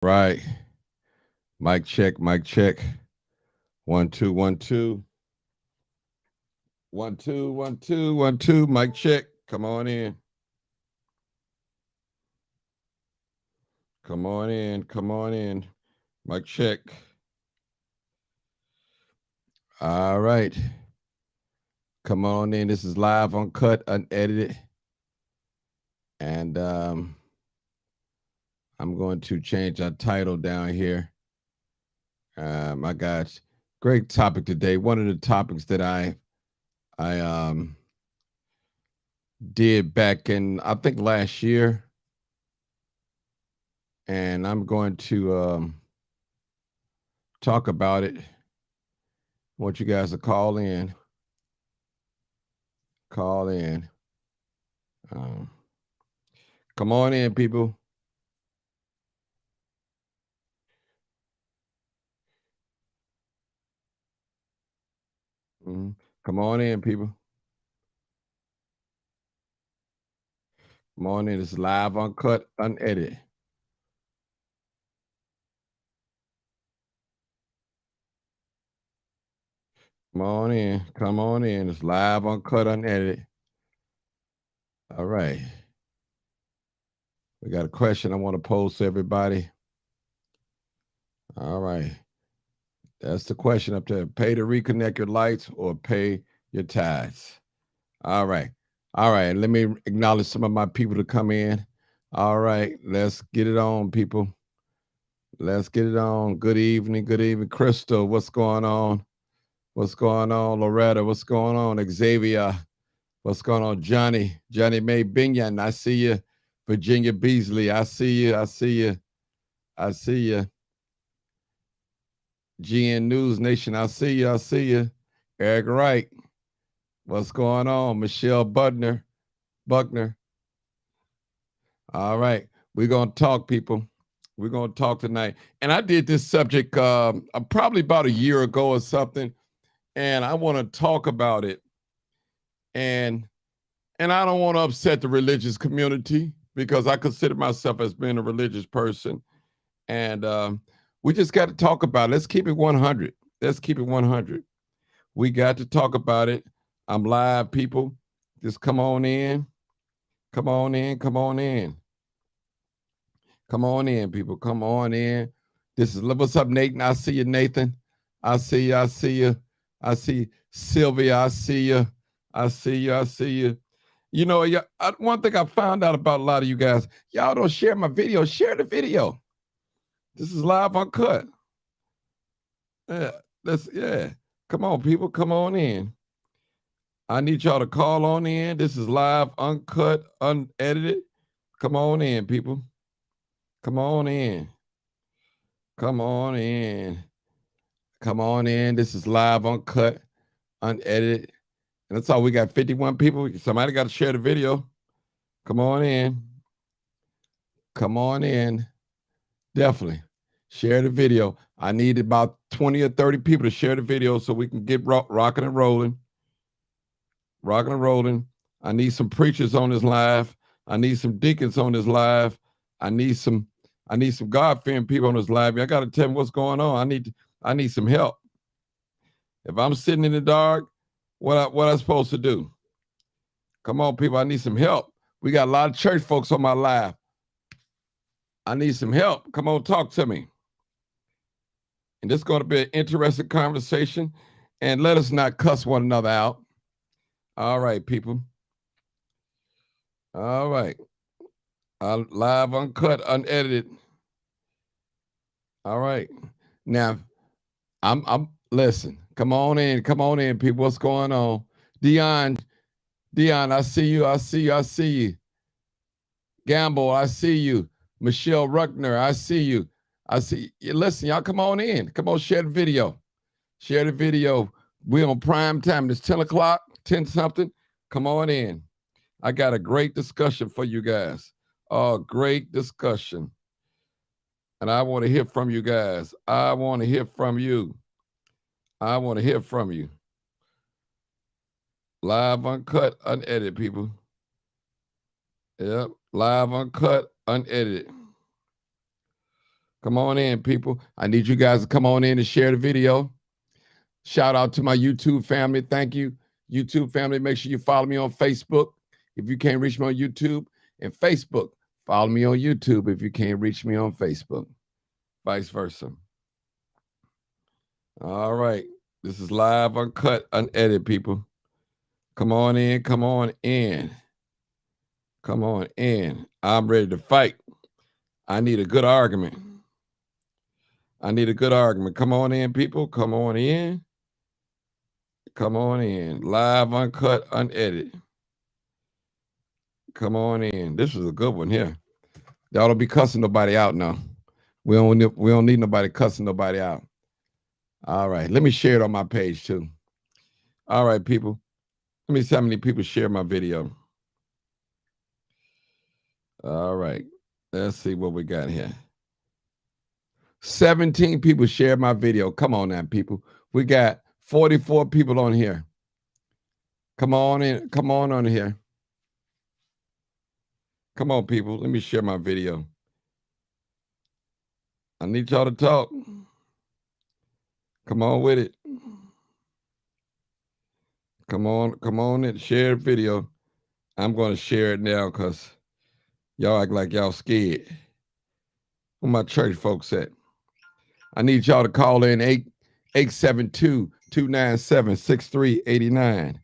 Right. Mic check, mic check. 1 2 1 2. 1 2 1 2 1 2. Mic check. Come on in. Come on in. Come on in. Mic check. All right. Come on in. This is live, uncut, unedited. And I'm going to change our title down here. My gosh. Great topic today. One of the topics that I did back in, I think, last year. And I'm going to talk about it. I want you guys to call in. Call in. Come on in, people. Come on in, people. Come on in. It's live, uncut, unedited. Come on in. Come on in. It's live, uncut, unedited. All right. We got a question I want to pose to everybody. All right. That's the question up there. Pay to reconnect your lights or pay your tithes. All right. All right. Let me acknowledge some of my people to come in. All right. Let's get it on, people. Let's get it on. Good evening. Good evening. Crystal, what's going on? What's going on? Loretta, what's going on? Xavier, what's going on? Johnny May Binyan, I see you. Virginia Beasley, I see you. I see you. I see you. GN News Nation, I see you. I see you. Eric Wright, what's going on? Michelle Buckner. All right. We're going to talk, people. We're going to talk tonight. And I did this subject probably about a year ago or something. And I want to talk about it. And I don't want to upset the religious community because I consider myself as being a religious person. And we just got to talk about it. Let's keep it 100. Let's keep it 100. We got to talk about it. I'm live, people. Just come on in. Come on in. Come on in. Come on in, people. Come on in. This is what's up, Nathan. I see you, Nathan. I see you. I see you. I see Sylvia. I see you. I see you. I see you. You know, one thing I found out about a lot of you guys, y'all don't share my video. Share the video. This is live uncut. Yeah. Come on, people. Come on in. I need y'all to call on in. This is live, uncut, unedited. Come on in, people. Come on in. Come on in. Come on in. This is live, uncut, unedited. And that's all. We got 51 people. Somebody got to share the video. Come on in. Come on in. Definitely. Share the video. I need about 20 or 30 people to share the video so we can get rocking and rolling. Rocking and rolling. I need some preachers on this live. I need some deacons on this live. I need some God-fearing people on this live. I got to tell them what's going on. I need some help. If I'm sitting in the dark, what I supposed to do? Come on, people. I need some help. We got a lot of church folks on my live. I need some help. Come on, talk to me. And this is going to be an interesting conversation. And let us not cuss one another out. All right, people. All right. Live, uncut, unedited. All right. Now, I'm listen. Come on in, people. What's going on? Dion, I see you. I see you. I see you. Gamble, I see you. Michelle Ruckner, I see you. I see you. Listen, y'all come on in. Come on, share the video. Share the video. We're on prime time. It's 10 o'clock, 10 something. Come on in. I got a great discussion for you guys. Great discussion. And I want to hear from you guys. I want to hear from you. I want to hear from you. Live, uncut, unedited, people. Yep. Live, uncut, unedited. Come on in, people. I need you guys to come on in and share the video. Shout out to my YouTube family. Thank you, YouTube family. Make sure you follow me on Facebook if you can't reach me on YouTube. And Facebook, follow me on YouTube if you can't reach me on Facebook. Vice versa. All right. This is live, uncut, unedited, people. Come on in. Come on in. Come on in. I'm ready to fight. I need a good argument. I need a good argument. Come on in, people. Come on in. Come on in. Live, uncut, unedited. Come on in. This is a good one here. Y'all don't be cussing nobody out now. We don't need nobody cussing nobody out. All right. Let me share it on my page too. All right, people. Let me see how many people share my video. All right. Let's see what we got here. 17 people shared my video. Come on now, people. We got 44 people on here. Come on in. Come on here. Come on, people. Let me share my video. I need y'all to talk. Come on with it. Come on and share the video. I'm going to share it now because y'all act like y'all scared. Where my church folks at? I need y'all to call in 872-297-6389.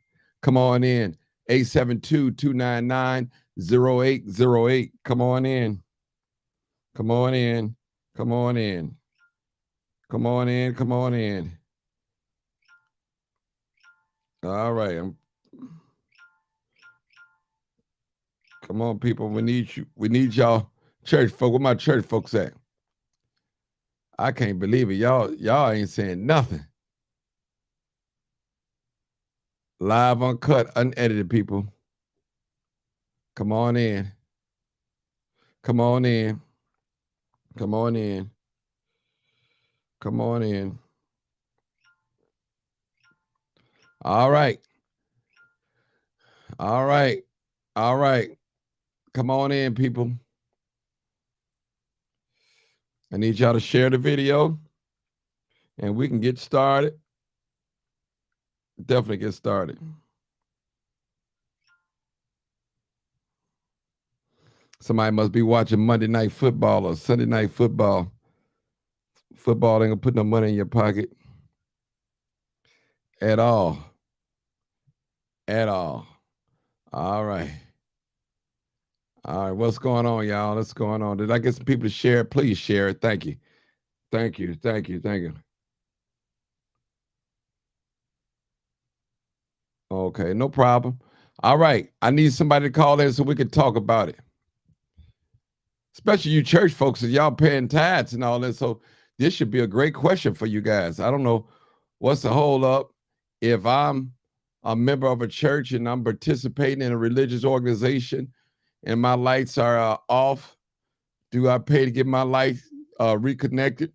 Come on in. 872-299-0808. Come on in. Come on in. Come on in. Come on in. Come on in. All right. Come on, people. We need you. We need y'all church folk. Where my church folks at? I can't believe it. Y'all ain't saying nothing. Live, uncut, unedited, people. Come on in. Come on in. Come on in. Come on in. All right. All right. All right. Come on in, people. I need y'all to share the video and we can get started. Definitely get started. Somebody must be watching Monday Night Football or Sunday Night Football. Football ain't gonna put no money in your pocket at all. At all. All right. All right. What's going on, y'all? What's going on? Did I get some people to share it? Please share it. Thank you. Thank you. Thank you. Thank you. Okay, no problem. All right. I need somebody to call in so we can talk about it. Especially you church folks, and y'all paying tithes and all that. So this should be a great question for you guys. I don't know what's the hold up. If I'm a member of a church and I'm participating in a religious organization and my lights are off, do I pay to get my lights reconnected?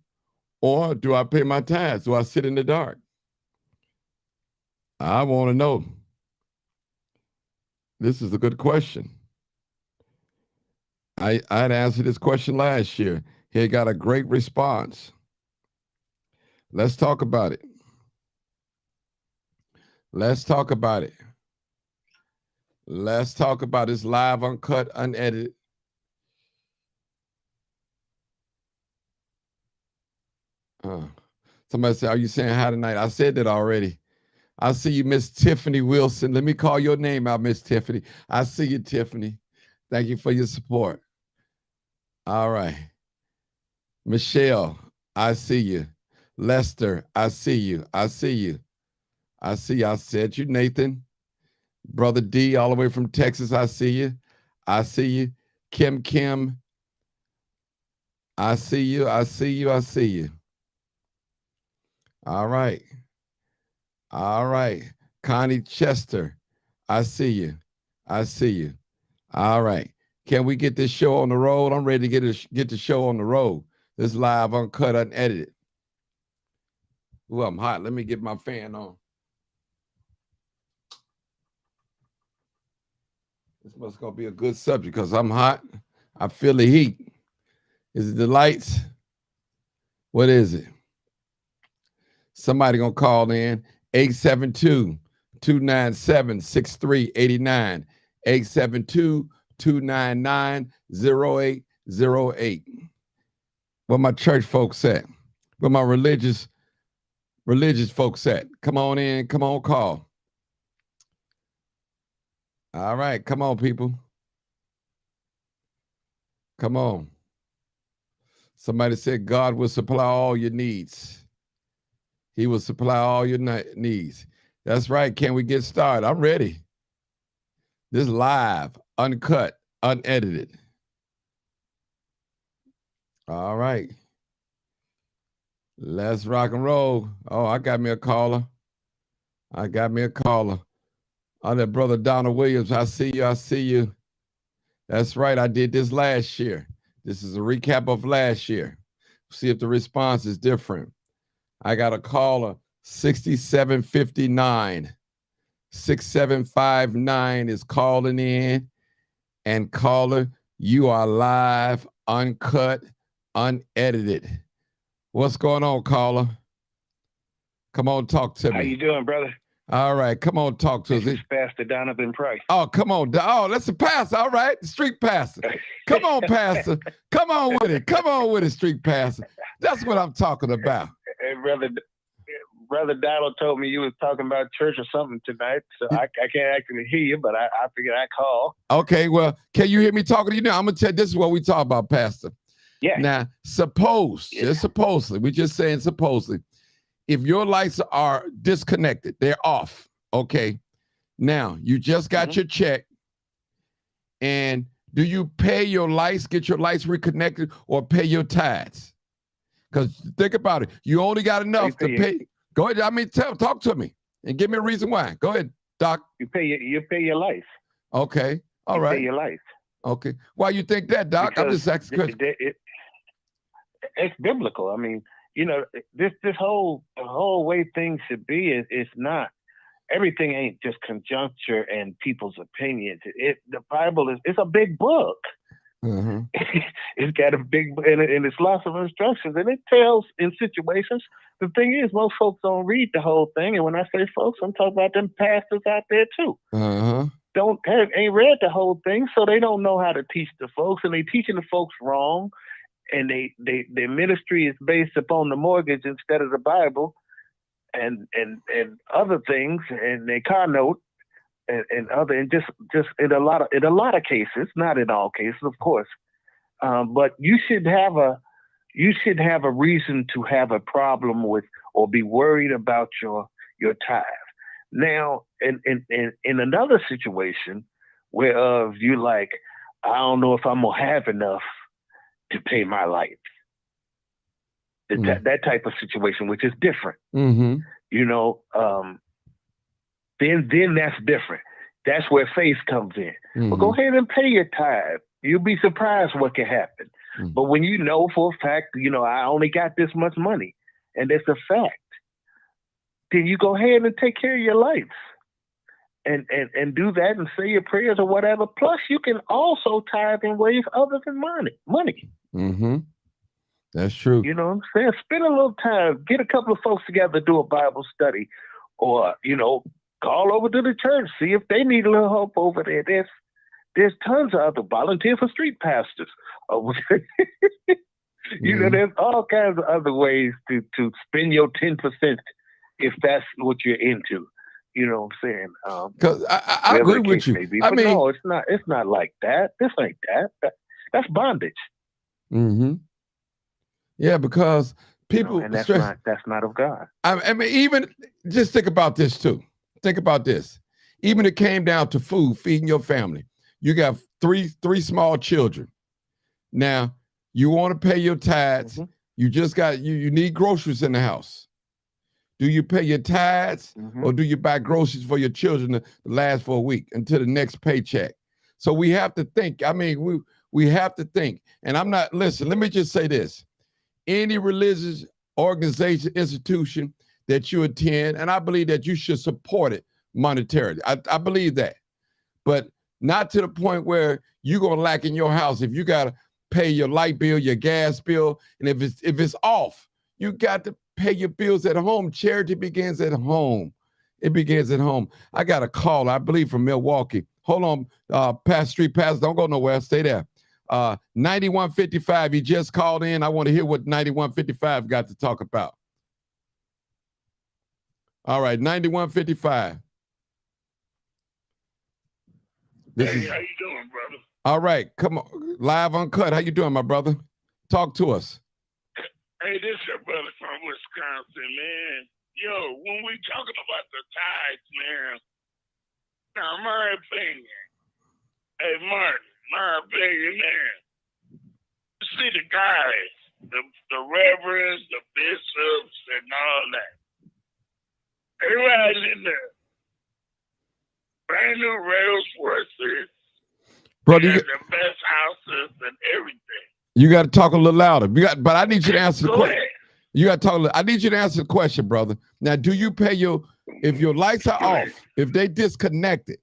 Or do I pay my tithes? Do I sit in the dark? I want to know. This is a good question. I'd answered this question last year. He got a great response. Let's talk about it. Let's talk about it. Let's talk about this live, uncut, unedited. Somebody said, are you saying hi tonight? I said that already. I see you, Miss Tiffany Wilson. Let me call your name out, Miss Tiffany. I see you, Tiffany. Thank you for your support. All right. Michelle, I see you. Lester, I see you. I see you. I see you. I said you, Nathan. Brother D, all the way from Texas, I see you. I see you. Kim, I see you. I see you. I see you. All right. All right. Connie Chester, I see you. I see you. All right. Can we get this show on the road? I'm ready to get the show on the road. This live, uncut, unedited. Ooh, I'm hot. Let me get my fan on. This must gonna be a good subject because I'm hot. I feel the heat. Is it the lights? What is it? Somebody gonna call in 872-297-6389. 872-299-0808. Where my church folks at? Where my religious folks at? Come on in, come on, call. All right, come on, people. Come on. Somebody said God will supply all your needs. He will supply all your needs. That's right. Can we get started? I'm ready. This live, uncut, unedited. All right. Let's rock and roll. Oh, I got me a caller. Oh, that brother Donald Williams. I see you. That's right. I did this last year. This is a recap of last year. See if the response is different. I got a caller, 6759. 6759 is calling in. And caller, you are live, uncut, unedited. What's going on, caller? Come on, talk to me. How you doing, brother? All right, come on, talk to us. This is Pastor Donovan Price. Oh, come on. Oh, that's a pastor. All right, the street pastor. Come on, pastor. Come on with it. Come on with it, street pastor. That's what I'm talking about. Hey, brother Donald told me you was talking about church or something tonight, so I can't actually hear you, but I figured I'd call. Okay, well, can you hear me talking to you now? I'm going to tell you, this is what we talk about, pastor. Yeah. Now, just supposedly, we're just saying supposedly, if your lights are disconnected, they're off, okay? Now, you just got your check, and do you pay your lights, get your lights reconnected, or pay your tithes? Because think about it. You only got enough to pay. Go ahead. I mean, talk to me and give me a reason why. Go ahead, Doc. You pay your life. Okay. All right. Pay your life. Okay. Why you think that, Doc? Because I'm just asking. It's biblical. I mean, you know, the whole way things should be is not. Everything ain't just conjuncture and people's opinions. The Bible it's a big book. It's got a big, and it's lots of instructions, and it tells in situations. The thing is, most folks don't read the whole thing, and when I say folks, I'm talking about them pastors out there too. Ain't read the whole thing, so they don't know how to teach the folks, and they teaching the folks wrong, and their ministry is based upon the mortgage instead of the Bible, and other things, and their car note. And just in a lot of cases, not in all cases, of course, but you should have a reason to have a problem with or be worried about your tithe. Now, in another situation where you like, I don't know if I'm gonna have enough to pay my life. That type of situation, which is different, you know. Then that's different. That's where faith comes in. Well, go ahead and pay your tithe. You'll be surprised what can happen. But when you know for a fact, you know, I only got this much money, and it's a fact, then you go ahead and take care of your life. And do that and say your prayers or whatever. Plus, you can also tithe in ways other than money. That's true. You know what I'm saying? Spend a little time. Get a couple of folks together, do a Bible study, or, you know, call over to the church, see if they need a little help over there. There's tons of other volunteer for street pastors. You know, there's all kinds of other ways to spend your 10% if that's what you're into. You know what I'm saying? Because I agree with you. I mean, no, it's not like that. This ain't that. That's bondage. Yeah, because people, and that's not of God. I mean, even just think about this too. Think about this. Even it came down to food, feeding your family. You got three small children. Now, you want to pay your tithes. You just got, you need groceries in the house. Do you pay your tithes or do you buy groceries for your children to last for a week until the next paycheck? So we have to think. I mean, we have to think. And I'm not, listen, let me just say this. Any religious organization, institution that you attend, and I believe that you should support it monetarily. I believe that. But not to the point where you're going to lack in your house. If you got to pay your light bill, your gas bill, and if it's off, You got to pay your bills at home. Charity begins at home. It begins at home. I got a call, I believe, from Milwaukee. Hold on, Street Pass. Don't go nowhere. Stay there. 9155. He just called in. I want to hear what 9155 got to talk about. All right, 9155. Hey, how you doing, brother? All right, come on. Live Uncut. How you doing, my brother? Talk to us. Hey, this your brother from Wisconsin, man. Yo, when we talking about the tithes, man, now my opinion, hey, Martin, my opinion, man, you see the guys, the reverends, the bishops, and all that, they riding in there. Brand new Rolls Royces, brother. You got the best houses and everything. You got to talk a little louder. But I need you to answer the question. You got to talk. I need you to answer the question, brother. Now, do you pay if your lights are off, if they disconnected,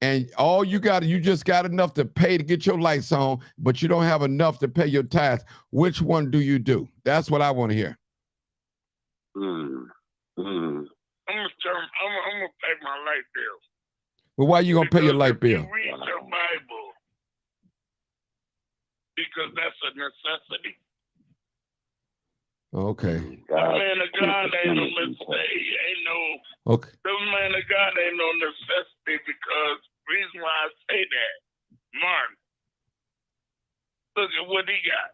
and you just got enough to pay to get your lights on, but you don't have enough to pay your tithes? Which one do you do? That's what I want to hear. I'm gonna pay my light bill. Well, why are you gonna pay your light bill? You read your Bible because that's a necessity. Okay. The man of God ain't no necessity. Okay. The man of God ain't no necessity because reason why I say that, Martin, look at what he got,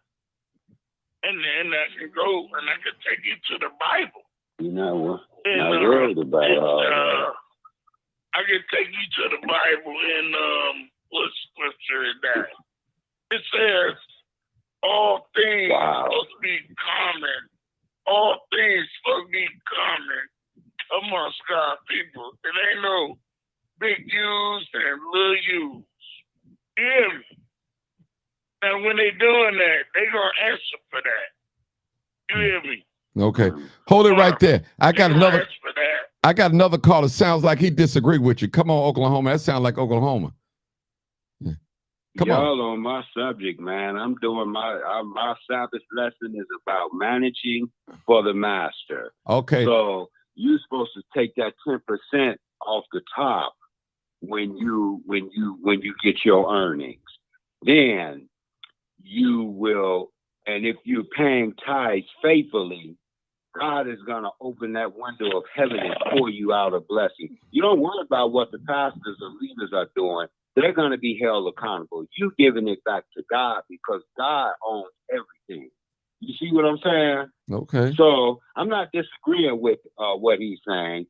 and then I can go and I can take you to the Bible. You know what? Not worried about all that. I can take you to the Bible in what scripture is that? It says all things supposed to be common. All things supposed to be common amongst God's people. It ain't no big U's and little U's. You hear me? And when they doing that, they gonna answer for that. You hear me? Okay. Hold it right there. I got another call. It sounds like he disagreed with you. Come on, Oklahoma. That sounds like Oklahoma. Yeah. Come on my subject, man. I'm doing my Sabbath lesson is about managing for the master. Okay. So you're supposed to take that 10% off the top when you get your earnings. Then you will, and if you're paying tithes faithfully, God is going to open that window of heaven and pour you out a blessing. You don't worry about what the pastors or leaders are doing. They're going to be held accountable. You're giving it back to God because God owns everything. You see what I'm saying? Okay. So I'm not disagreeing with what he's saying.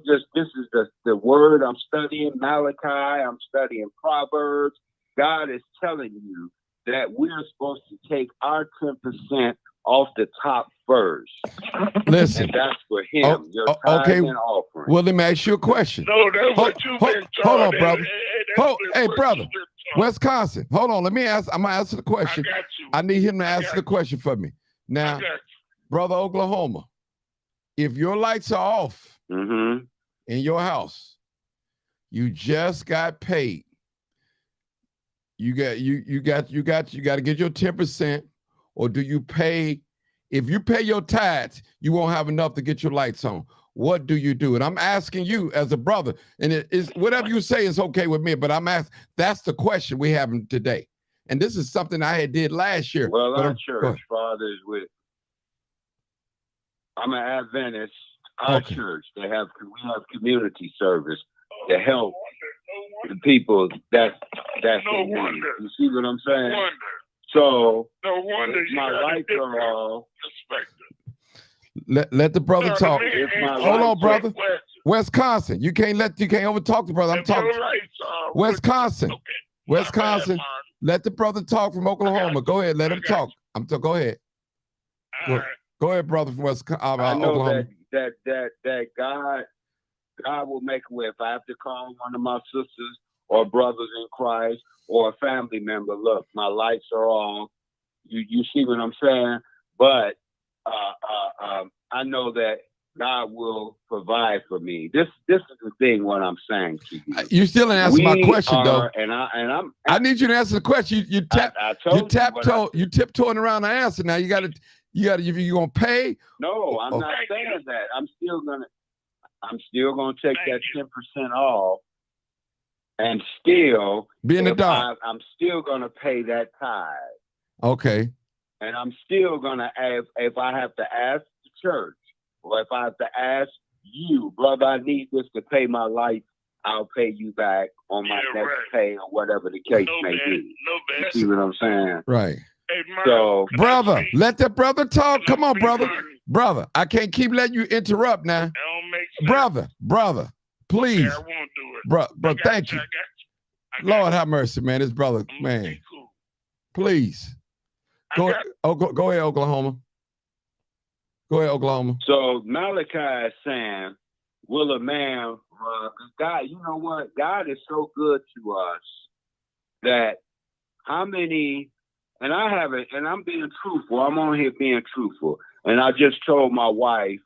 This is the word I'm studying, Malachi. I'm studying Proverbs. God is telling you that we're supposed to take our 10% off the top first. Listen. And that's for him. Your tithe and offering. Well, let me ask you a question. No, that's what you've been taught. Hold on, brother. Hey, brother. Wisconsin. Hold on. I'm going to answer the question. I got you. I need him to answer the question for me. Now, brother Oklahoma, if your lights are off in your house, you just got paid. You got to get your 10%, or do you pay? If you pay your tithes, you won't have enough to get your lights on. What do you do? And I'm asking you as a brother, and it is whatever you say is okay with me, but I'm asking, that's the question we have today. And this is something I did last year. Well, our church, fathers, I'm an Adventist. Our church, we have community service to help the people. That's no wonder. You see what I'm saying? No wonder. So no wonder my lights are all. Let the brother talk. Hold on, brother. Wisconsin, you can't overtalk the brother. I'm talking. Wisconsin, Wisconsin. Let the brother talk from Oklahoma. Go ahead, let him talk. Go ahead. Go ahead, brother from Oklahoma. I know that God will make a way. If I have to call one of my sisters or brothers in Christ or a family member, look, my lights are on. You see what I'm saying? But I know that God will provide for me. This is the thing. What I'm saying to you. You still didn't answer my question though. I need you to answer the question. You tiptoeing around the answer. Now you got to. You got to, if you're gonna pay. No, I'm not saying that. I'm still gonna take that 10% off, and still be in the dark. I'm still gonna pay that tithe. Okay. And I'm still gonna if I have to ask the church, or if I have to ask you, brother, I need this to pay my life, I'll pay you back on my next pay, or whatever the case may be. You see what I'm saying? Right. Hey, so, brother, let the brother talk. Come on, brother. Brother, I can't keep letting you interrupt now. Brother, please. Okay, I won't do it. Bro, thank you. Lord have mercy, man. This brother, man. Cool. Please. Go ahead, Oklahoma. Go ahead, Oklahoma. So Malachi is saying, will a man run? God, you know what? God is so good to us that how many, and I haven't, and I'm being truthful. I'm on here being truthful. And I just told my wife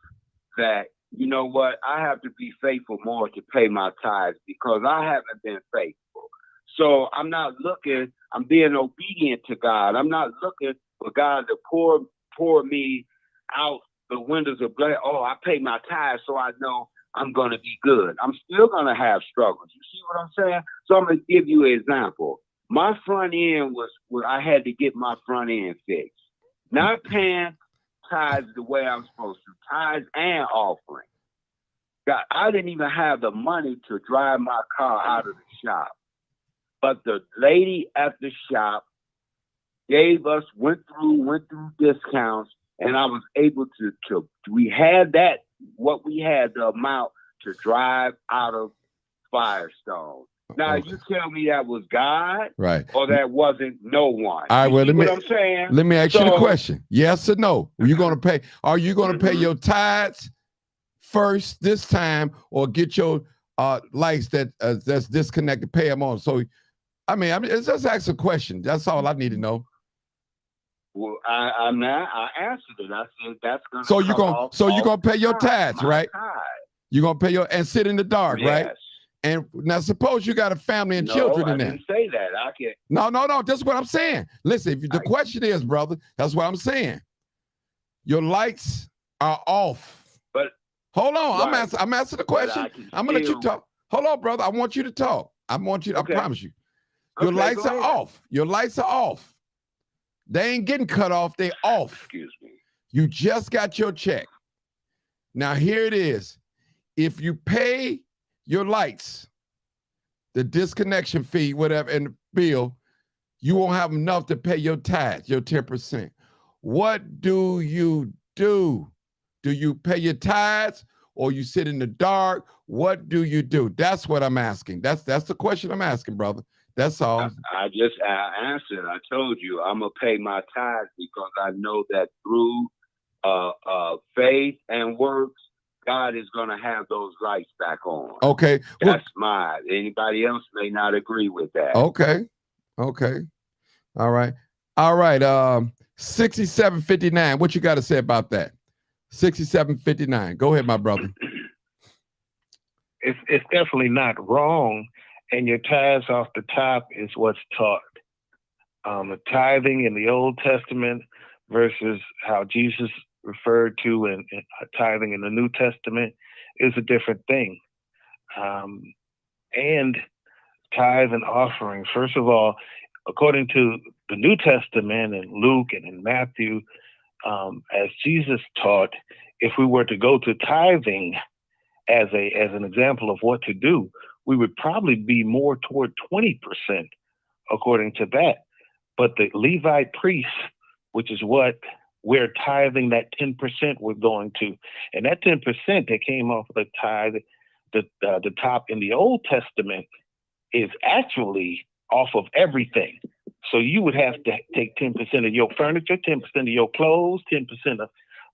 that, you know what? I have to be faithful more to pay my tithes because I haven't been faithful. So I'm not looking, I'm being obedient to God. I'm not looking for God to pour me out the windows of blessing. Oh, I pay my tithes so I know I'm going to be good. I'm still going to have struggles. You see what I'm saying? So I'm going to give you an example. My front end was where I had to get my front end fixed. Not paying tithes the way I'm supposed to, tithes and offering. God, I didn't even have the money to drive my car out of the shop. But the lady at the shop went through discounts, and I was able to we had that, what we had, the amount to drive out of Firestone. Now, you tell me that was God, right? Or that wasn't no one. All right, well, I'm saying? Let me ask you the question. Yes or no? Are you going to pay? Are you going to pay your tithes first this time, or get your lights that's disconnected, pay them on? So, I mean, it's just ask a question. That's all I need to know. Well, I answered it. I said that's gonna. So you're gonna pay your tithes, right? You're gonna pay and sit in the dark, yes. Right? And now suppose you got a family and children in there. I didn't say that. I can't. No. That's what I'm saying. Listen, the question is, brother, that's what I'm saying. Your lights are off. But hold on, right. I'm answering the question. I'm gonna let you talk. Hold on, brother. I want you to talk. I promise you. Your lights are off. Your lights are off. They ain't getting cut off. They off. Excuse me. You just got your check. Now here it is. If you pay your lights, the disconnection fee, whatever, and the bill, you won't have enough to pay your tithe, your 10%. What do you do? Do you pay your tithes, or you sit in the dark? What do you do? That's what I'm asking. That's the question I'm asking, brother. That's all. I answered. I told you I'm gonna pay my tithes because I know that through faith and works, God is gonna have those lights back on. Okay, that's mine. Anybody else may not agree with that. Okay. All right. 6759. What you got to say about that? 6759. Go ahead, my brother. It's definitely not wrong. And your tithes off the top is what's taught. The tithing in the Old Testament versus how Jesus referred to in tithing in the New Testament is a different thing. And tithe and offering, first of all, according to the New Testament and Luke and in Matthew, as Jesus taught, if we were to go to tithing as an example of what to do, we would probably be more toward 20%, according to that. But the Levite priests, which is what we're tithing, that 10% we're going to, and that 10% that came off of the tithe, the top in the Old Testament, is actually off of everything. So you would have to take 10% of your furniture, 10% of your clothes, 10%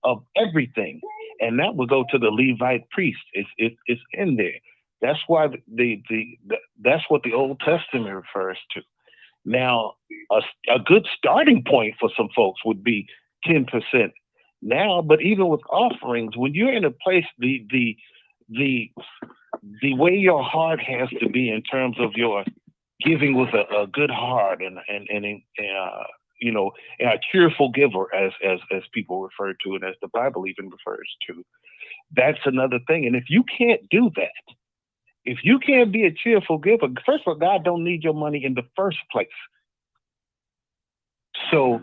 of everything, and that would go to the Levite priest. It's in there. That's why that's what the Old Testament refers to. Now, a good starting point for some folks would be 10% now, but even with offerings, when you're in a place, the way your heart has to be in terms of your giving with a good heart and you know, a cheerful giver, as people refer to it, as the Bible even refers to. That's another thing. And if you can't do that, if you can't be a cheerful giver, first of all, God don't need your money in the first place. So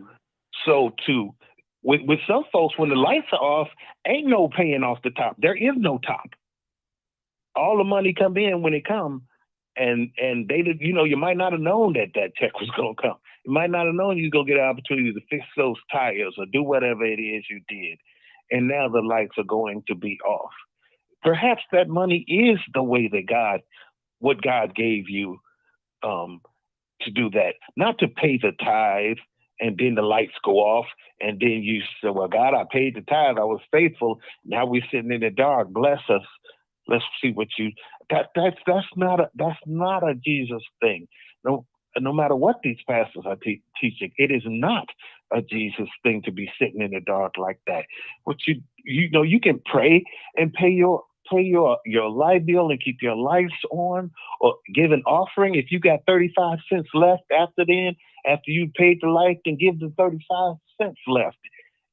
with some folks, when the lights are off, ain't no paying off the top. There is no top. All the money come in when it come, and they did, you know, you might not have known that check was gonna come. You might not have known you was gonna get an opportunity to fix those tires or do whatever it is you did, and now the lights are going to be off. Perhaps that money is the way that what God gave you to do that, not to pay the tithe and then the lights go off and then you say, well, God, I paid the tithe, I was faithful. Now we're sitting in the dark. Bless us. Let's see what you. That's not a Jesus thing. No matter what these pastors are teaching, it is not a Jesus thing to be sitting in the dark like that. What you know, you can pray and pay your light bill and keep your lights on, or give an offering. If you got 35 cents left after you paid the light, then give the 35 cents left.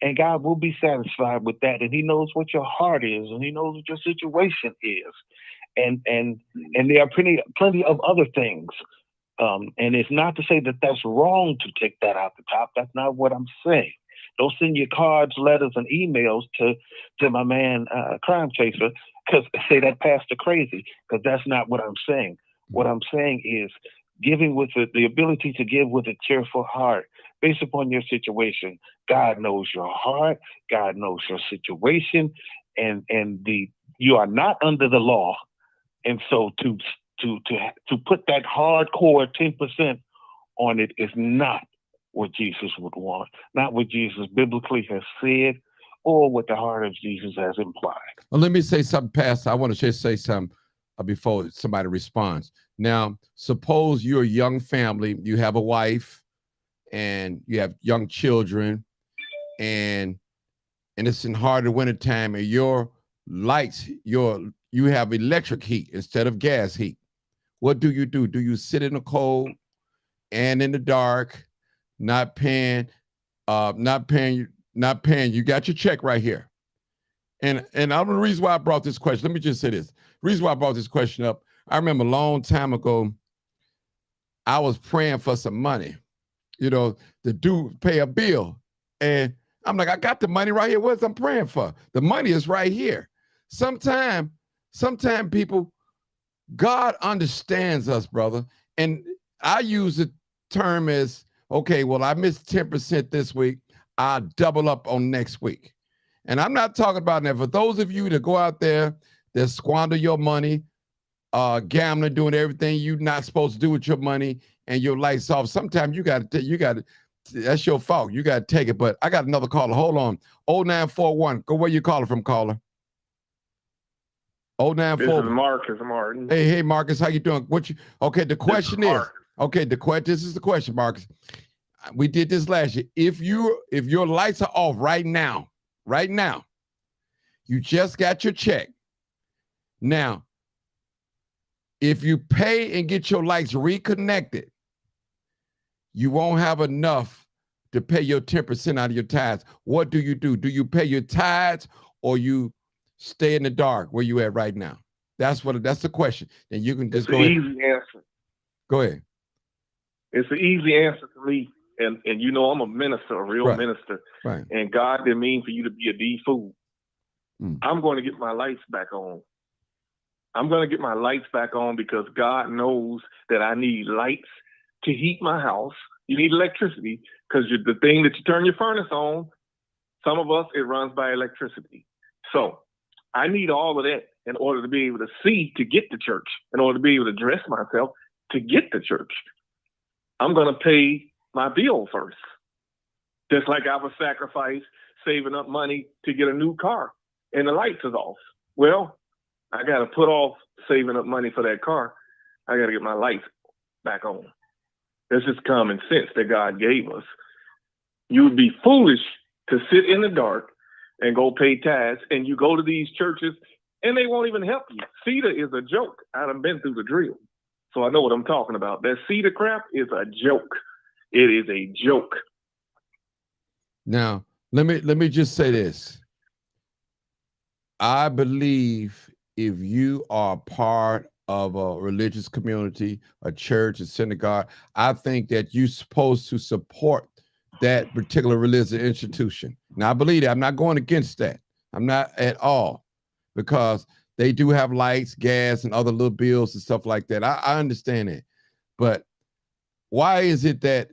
And God will be satisfied with that. And he knows what your heart is, and he knows what your situation is. And there are plenty of other things. And it's not to say that that's wrong to take that out the top. That's not what I'm saying. Don't send your cards, letters, and emails to my man, Crime Chaser, because say that pastor crazy, because that's not what I'm saying. What I'm saying is giving with the ability to give with a cheerful heart based upon your situation. God knows your heart. God knows your situation, and you are not under the law. And so to put that hardcore 10% on it is not what Jesus would want, not what Jesus biblically has said, or what the heart of Jesus has implied. Well, let me say something, Pastor. I want to just say something before somebody responds. Now, suppose you're a young family, you have a wife, and you have young children, and it's in harder wintertime, and your lights, you have electric heat instead of gas heat. What do? Do you sit in the cold and in the dark, not paying? You got your check right here. And I'm the reason why I brought this question. Let me just say this. The reason why I brought this question up, I remember a long time ago, I was praying for some money, you know, to pay a bill. And I'm like, I got the money right here. What I'm praying for? The money is right here. Sometime people, God understands us, brother. And I use the term as, okay, well, I missed 10% this week. I'll double up on next week. And I'm not talking about that. For those of you that go out there that squander your money, gambling, doing everything you're not supposed to do with your money, and your lights off, sometimes you got to, that's your fault. You got to take it. But I got another caller. Hold on. 0941. Go where you calling from, caller. 0941. This is Marcus Martin. Hey, Marcus, how you doing? Okay, the question is, this is the question, Marcus. We did this last year. If your lights are off right now, you just got your check. Now, if you pay and get your lights reconnected, you won't have enough to pay your 10% out of your tithes. What do? Do you pay your tithes, or you stay in the dark where you at right now? That's the question. And you can just go ahead. It's an easy answer. Go ahead. It's an easy answer to me. And you know, I'm a minister, a real minister. Right. And God didn't mean for you to be a D fool. I'm going to get my lights back on. I'm going to get my lights back on because God knows that I need lights to heat my house. You need electricity because the thing that you turn your furnace on, some of us, it runs by electricity. So I need all of that in order to be able to see to get to church, in order to be able to dress myself to get to church. I'm going to pay my bill first. Just like I would sacrifice saving up money to get a new car and the lights is off. Well, I got to put off saving up money for that car. I got to get my lights back on. That's just common sense that God gave us. You would be foolish to sit in the dark and go pay tithes, and you go to these churches and they won't even help you. Cedar is a joke. I done been through the drill, so I know what I'm talking about. That cedar crap is a joke. It is a joke. Now, let me just say this. I believe if you are part of a religious community, a church, a synagogue, I think that you're supposed to support that particular religious institution. Now, I believe that. I'm not going against that. I'm not at all, because they do have lights, gas, and other little bills and stuff like that. I understand it. But why is it that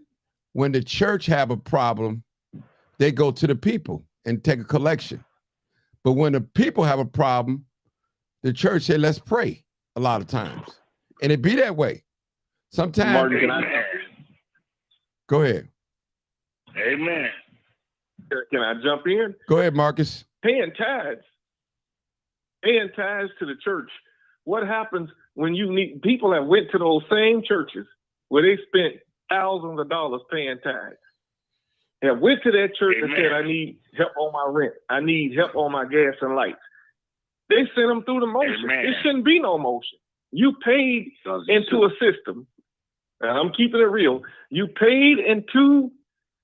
when the church have a problem, they go to the people and take a collection? But when the people have a problem, the church say, let's pray a lot of times. And it be that way. Sometimes. Martin, Go ahead. Amen. Can I jump in? Go ahead, Marcus. Paying tithes to the church. What happens when you need people that went to those same churches where they spent thousands of dollars paying tithes? And went to that church and said, I need help on my rent. I need help on my gas and lights. They sent them through the motion. It shouldn't be no motion. You paid into a system, and I'm keeping it real. You paid into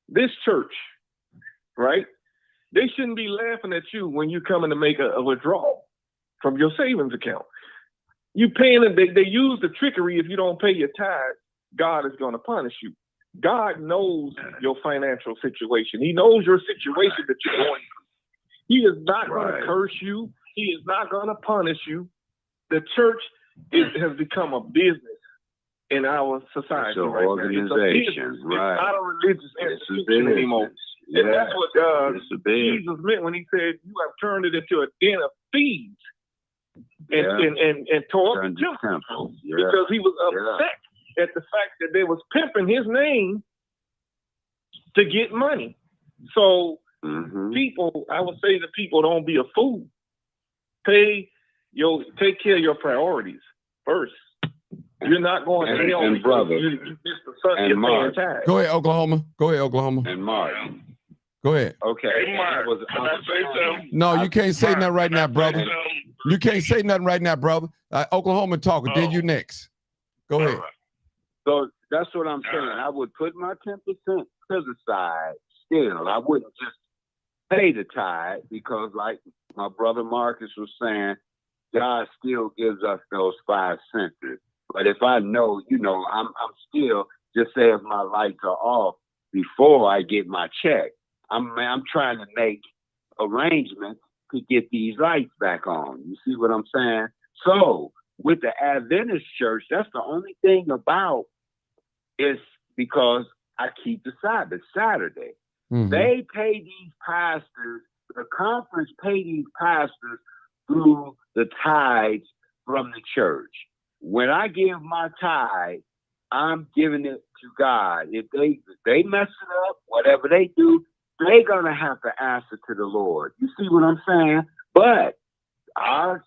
this church, right? They shouldn't be laughing at you when you're coming to make a withdrawal from your savings account. You paying, and they use the trickery. If you don't pay your tithe, God is going to punish you. God knows your financial situation. He knows your situation that you're going through. He is not going to curse you. He is not going to punish you. The church has become a business in our society. It's an organization, It's not a religious institution anymore. Yeah. And that's what Jesus meant when he said, you have turned it into a den of thieves and tore up the temple. Because he was upset at the fact that they was pimping his name to get money. So people, I would say to people, don't be a fool. Take care of your priorities first. You're not going to hell. And brother, you missed the sun. and Mark. Go ahead, Oklahoma. And Mark. Go ahead. Okay. Hey, Mark, can I say something? No, you can't say nothing right now, brother. You can't say nothing right now, brother. Oklahoma talking. Then you next. Go ahead. So that's what I'm saying. I would put my 10% to the side still. I wouldn't just pay the tithe because, like my brother Marcus was saying, God still gives us those 5 cents. But if I know, I'm still, just say if my lights are off before I get my check, I'm trying to make arrangements to get these lights back on. You see what I'm saying? So with the Adventist church, that's the only thing about is because I keep the Sabbath Saturday. They pay these pastors, the conference pay these pastors through the tithes from the church. When I give my tithe, I'm giving it to God. If they mess it up, whatever they do, they're gonna have to answer to the Lord. You see what I'm saying? But our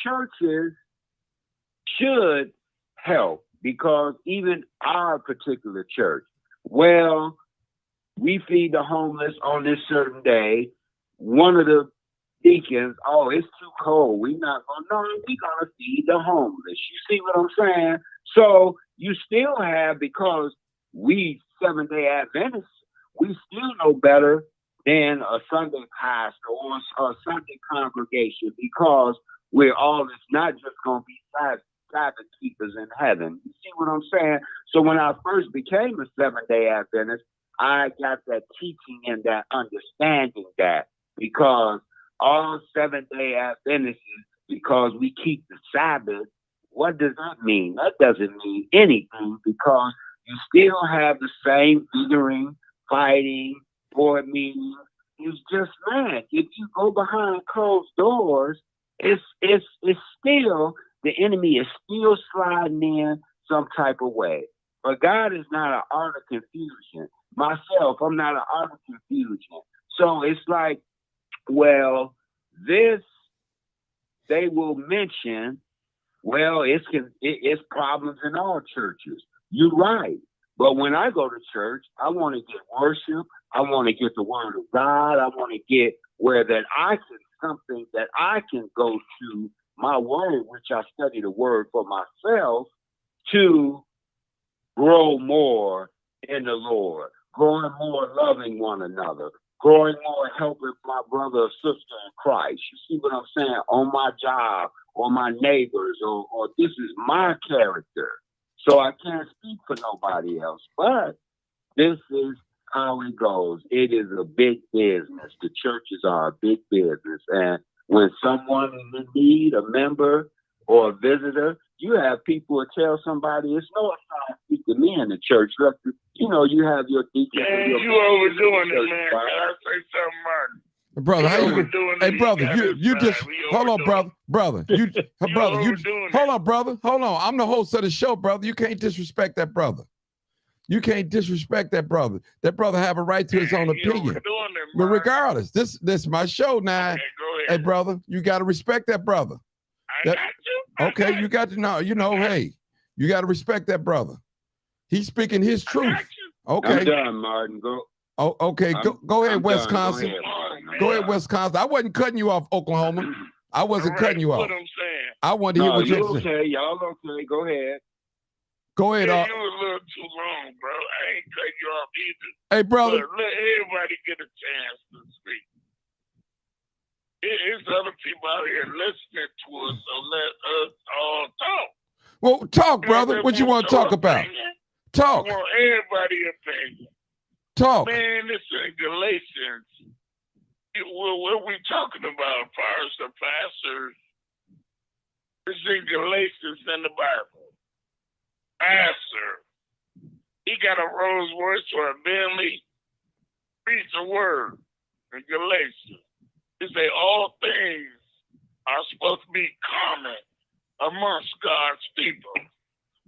churches should help, because even our particular church, well, we feed the homeless on this certain day. One of the deacons, oh, it's too cold. We're going to feed the homeless. You see what I'm saying? So you still have, because we Seventh-day Adventists, we still know better than a Sunday pastor or a Sunday congregation, because we're all, it's not just going to be Sabbath keepers in heaven. You see what I'm saying? So when I first became a Seventh-day Adventist, I got that teaching and that understanding that, because all Seventh-day Adventists, because we keep the Sabbath, what does that mean? That doesn't mean anything, because you still have the same figuring, fighting, board meetings. It's just, man, if you go behind closed doors, it's still, the enemy is still sliding in some type of way. But God is not an art of confusion. Myself, I'm not an art of confusion. So it's like, well, this, they will mention, well, it's problems in all churches. You're right. But when I go to church, I want to get worship. I want to get the word of God. I want to get where that something that I can go to my word, which I study the word for myself, to grow more in the Lord. growing more loving one another, growing more helping my brother or sister in Christ. You see what I'm saying? On my job, or my neighbors, or this is my character. So I can't speak for nobody else, but this is how it goes. It is a big business. The churches are a big business. And when someone is in need, a member or a visitor, you have people who tell somebody, it's no time to speak to me in the church. You know, you have your deacon. Yeah, you overdoing it, man. Can I say something, Martin? Brother, how you? Hey, brother, you just hold on, brother. You, brother, you hold on, brother. Hold on. I'm the host of the show, brother. You can't disrespect that brother. You can't disrespect that brother. That brother have a right to his own opinion. But regardless, this is my show now. Okay, go ahead. Hey, brother, you got to respect that brother. I got you. Okay, you got to know. You know, hey, you got to respect that brother. He's speaking his truth. Okay. I'm done, Martin. Go. Oh, okay. Go ahead, Wisconsin. Go ahead, Wisconsin. I wasn't cutting you off, Oklahoma. I wasn't cutting you off. What I'm saying. I wanted to hear what you're saying. Okay, y'all okay. Go ahead. Go ahead. Yeah, you was a little too long, bro. I ain't cutting you off either. Hey, brother. But let everybody get a chance to speak. It's other people out here listening to us, so let us all talk. Well, talk, brother. What you want to talk about? Talk. I want everybody's opinion. Talk. Man, this is Galatians. What we talking about, far as the pastors? It's in Galatians in the Bible. Pastor, he got a Rolls Royce or a Bentley. Read the word in Galatians. It say all things are supposed to be common amongst God's people.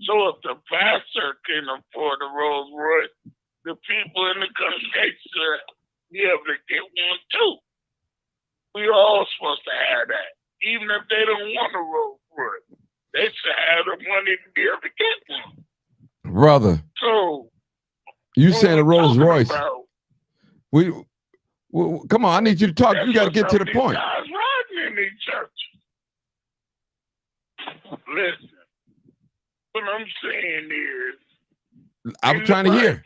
So if the pastor can afford a Rolls Royce, the people in the congregation be able to get one too. We all supposed to have that. Even if they don't want a Rolls Royce, they should have the money to be able to get one. Brother. So you saying a Rolls Royce? Come on, I need you to talk. You got to get to the point. Guys riding in these churches. Listen, what I'm saying is, I'm trying to hear.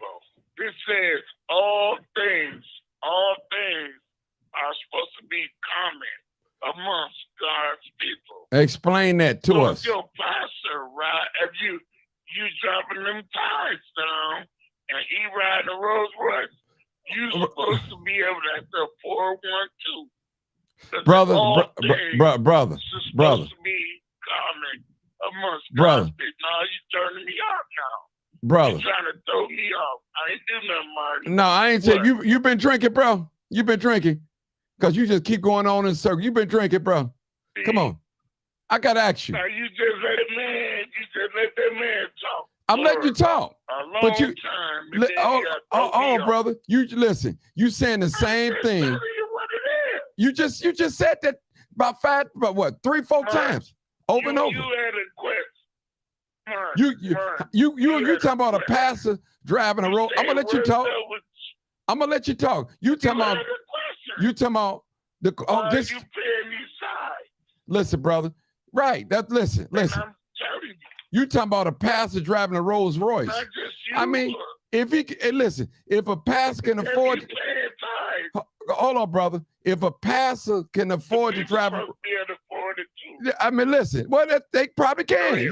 This says all things are supposed to be common amongst God's people. Explain that to us. If your pastor if you dropping them tithes down and he riding a Rolls Royce, you supposed to be able to have the 401 too. Brother. Supposed to be common amongst God's people. Now you turning me off now. Brother. You're trying to throw me off. I ain't do nothing, Martin. No, I ain't saying you been drinking, bro. You been drinking. Because you just keep going on in circles. You been drinking, bro. See? Come on. I gotta ask you. Now you just let that man talk. I'm letting you talk. A long time. Oh, brother. You listen. You saying the same thing. You just said that about 3-4 times. Over and over. You had a question. You talking about a pastor driving a road. I'm gonna let you talk. I'm gonna let you talk. You talking about this. You paying these sides. Listen, brother. Right. Listen. I'm telling you. You talking about a pastor driving a Rolls Royce? Not just you. I mean, if a pastor can afford. Hold on, brother. If a pastor can afford to drive, I mean, listen. Well, they probably can.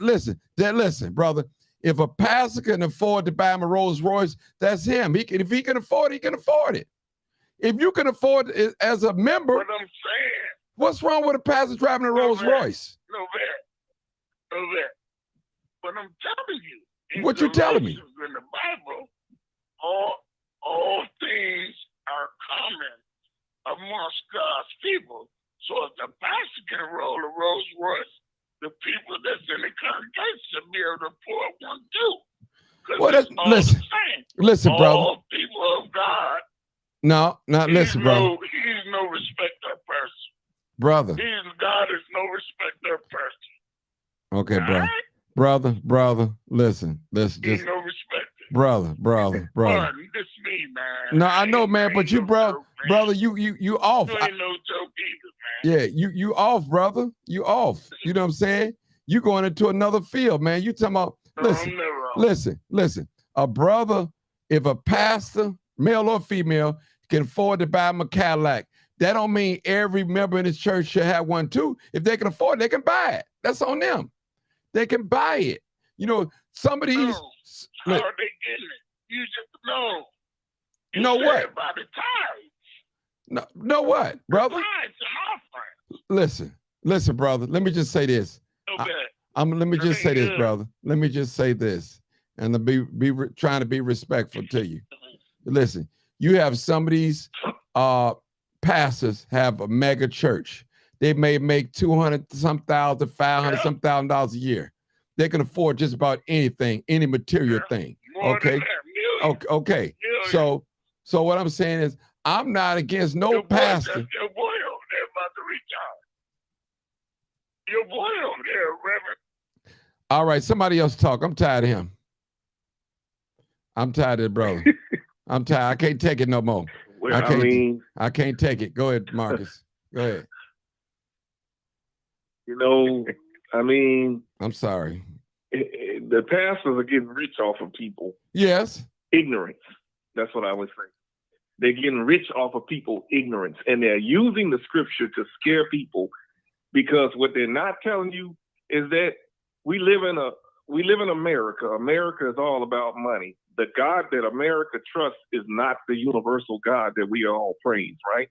Listen, brother. If a pastor can afford to buy him a Rolls Royce, that's him. If he can afford it, he can afford it. If you can afford it as a member, what I'm saying. What's wrong with a pastor driving a Rolls Royce? No, but I'm telling you. What you telling me? In the Bible, all things are common amongst God's people. So if the pastor can roll a Rolls Royce, the people that's in the congregation should be able to afford one too. Well, listen, brother. All people of God. No, listen, brother. He's no respecter of person. Brother. God is no respecter of person. Okay, bro. Right? Brother, listen. He's no respecter. Brother. This me, man. No, I know, man, but you, brother, you off. You ain't no joke either, man. Yeah, you off, brother. You off. You know what I'm saying? You going into another field, man. You talking about, listen. A brother if a pastor, male or female, can afford to buy him a Cadillac, that don't mean every member in his church should have one too. If they can afford it, they can buy it. That's on them. They can buy it. You know, some of these. How are they getting it? You just know. You know what? About the tithes. Know what, brother? Tithes and offerings. Listen, brother. Let me just say this. Okay. Let me just say this, brother. Let me just say this, and trying to be respectful to you. Listen, you have some of these pastors have a mega church. They may make $200,000, $500,000 a year. They can afford just about anything, any material thing. Okay. Okay. So what I'm saying is, I'm not against no pastor. Your boy over there about to reach out. Your boy over there, Reverend. All right, somebody else talk. I'm tired of him. I'm tired of it, brother. I'm tired. I can't take it no more. Well, I can't take it. Go ahead, Marcus. Go ahead. You know, I'm sorry. The pastors are getting rich off of people. Yes. Ignorance. That's what I would say. They're getting rich off of people ignorance, and they're using the scripture to scare people, because what they're not telling you is that we live in America. America is all about money. The God that America trusts is not the universal God that we all praise, right?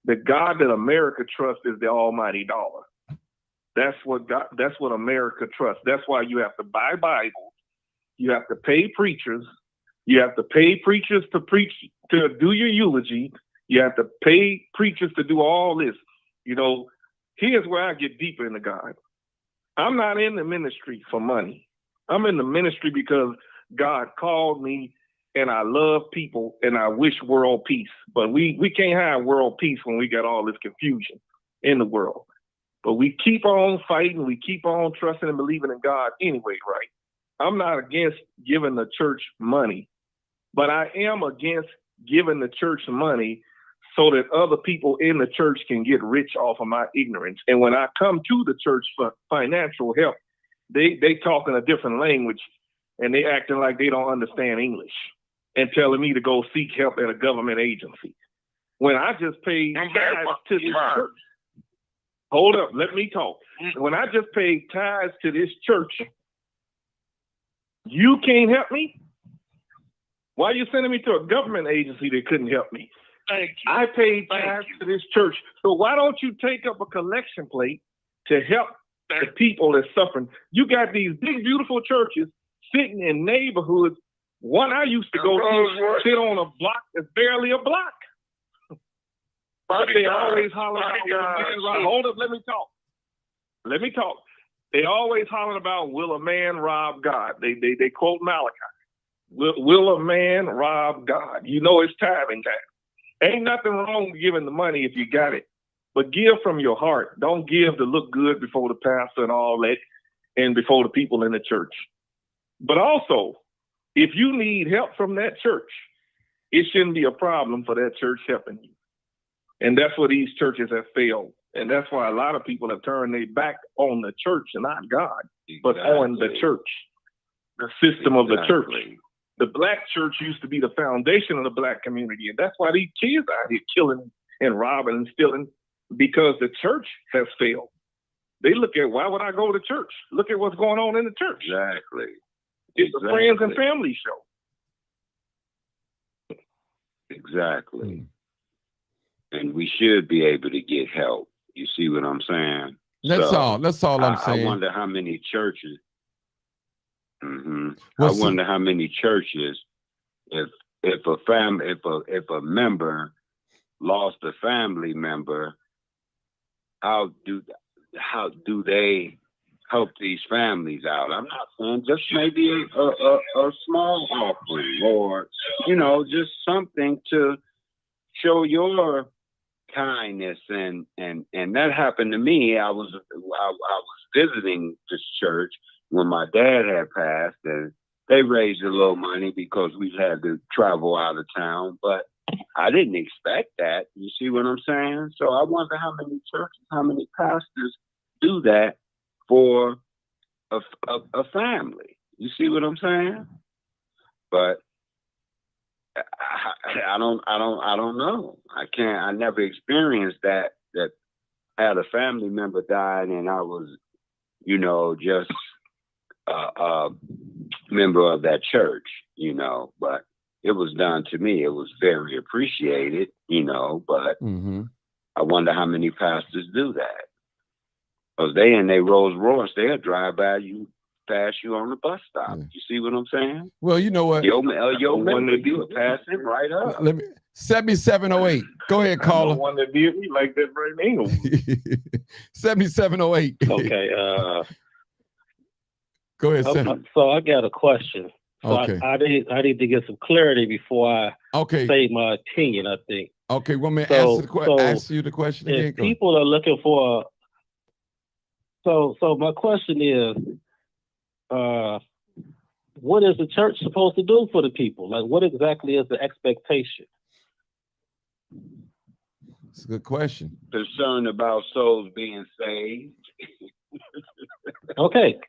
The God that America trusts is the almighty dollar. That's what America trusts. That's why you have to buy Bibles. You have to pay preachers. You have to pay preachers to preach, to do your eulogy. You have to pay preachers to do all this. You know, here's where I get deeper into God. I'm not in the ministry for money. I'm in the ministry because God called me, and I love people, and I wish world peace. But we can't have world peace when we got all this confusion in the world. But we keep on fighting. We keep on trusting and believing in God anyway, right? I'm not against giving the church money, but I am against giving the church money so that other people in the church can get rich off of my ignorance. And when I come to the church for financial help, they talk in a different language, and they acting like they don't understand English and telling me to go seek help at a government agency. When I just paid tithes to this church. Hold up, let me talk. When I just paid tithes to this church, you can't help me? Why are you sending me to a government agency that couldn't help me? Thank you. I paid tithes to this church. So why don't you take up a collection plate to help the people that's suffering? You got these big, beautiful churches sitting in neighborhoods. One I used to go to sit on a block that's barely a block. But they always holler about, hold up, let me talk. They always holler about, will a man rob God? They quote Malachi. Will a man rob God? You know it's tithing time. Ain't nothing wrong with giving the money if you got it. But give from your heart. Don't give to look good before the pastor and all that, and before the people in the church. But also, if you need help from that church, it shouldn't be a problem for that church helping you. And that's where these churches have failed. And that's why a lot of people have turned their back on the church, and not God, but on the church, the system of the church. The black church used to be the foundation of the black community. And that's why these kids out here killing and robbing and stealing, because the church has failed. They look at, why would I go to church? Look at what's going on in the church. Exactly. It's a friends and family show. Exactly. And we should be able to get help. You see what I'm saying? That's all I'm saying. I wonder how many churches. I wonder how many churches, if a member lost a family member, how do they help these families out? I'm not saying just maybe a small offering, or just something to show your kindness, and that happened to me. I was visiting this church when my dad had passed, and they raised a little money because we had to travel out of town, but I didn't expect that. You see what I'm saying? So I wonder how many churches, how many pastors do that for a family. You see what I'm saying? But I don't know. I never experienced that had a family member died and I was, just a member of that church, but it was done to me. It was very appreciated, but I wonder how many pastors do that. Because they in their Rolls Royce, they'll drive by you, pass you on the bus stop. Yeah. You see what I'm saying? Well, you know what? Yo member, you would pass him right up. Let me 7708. Go ahead, caller. The one that did me like that right now. 7708. Okay. Go ahead. So I got a question. So okay. I need to get some clarity before I say my opinion, I think. Okay, well, man, ask you the question again. If people are looking for so my question is, what is the church supposed to do for the people? Like, what exactly is the expectation? It's a good question. Concerned about souls being saved. Okay,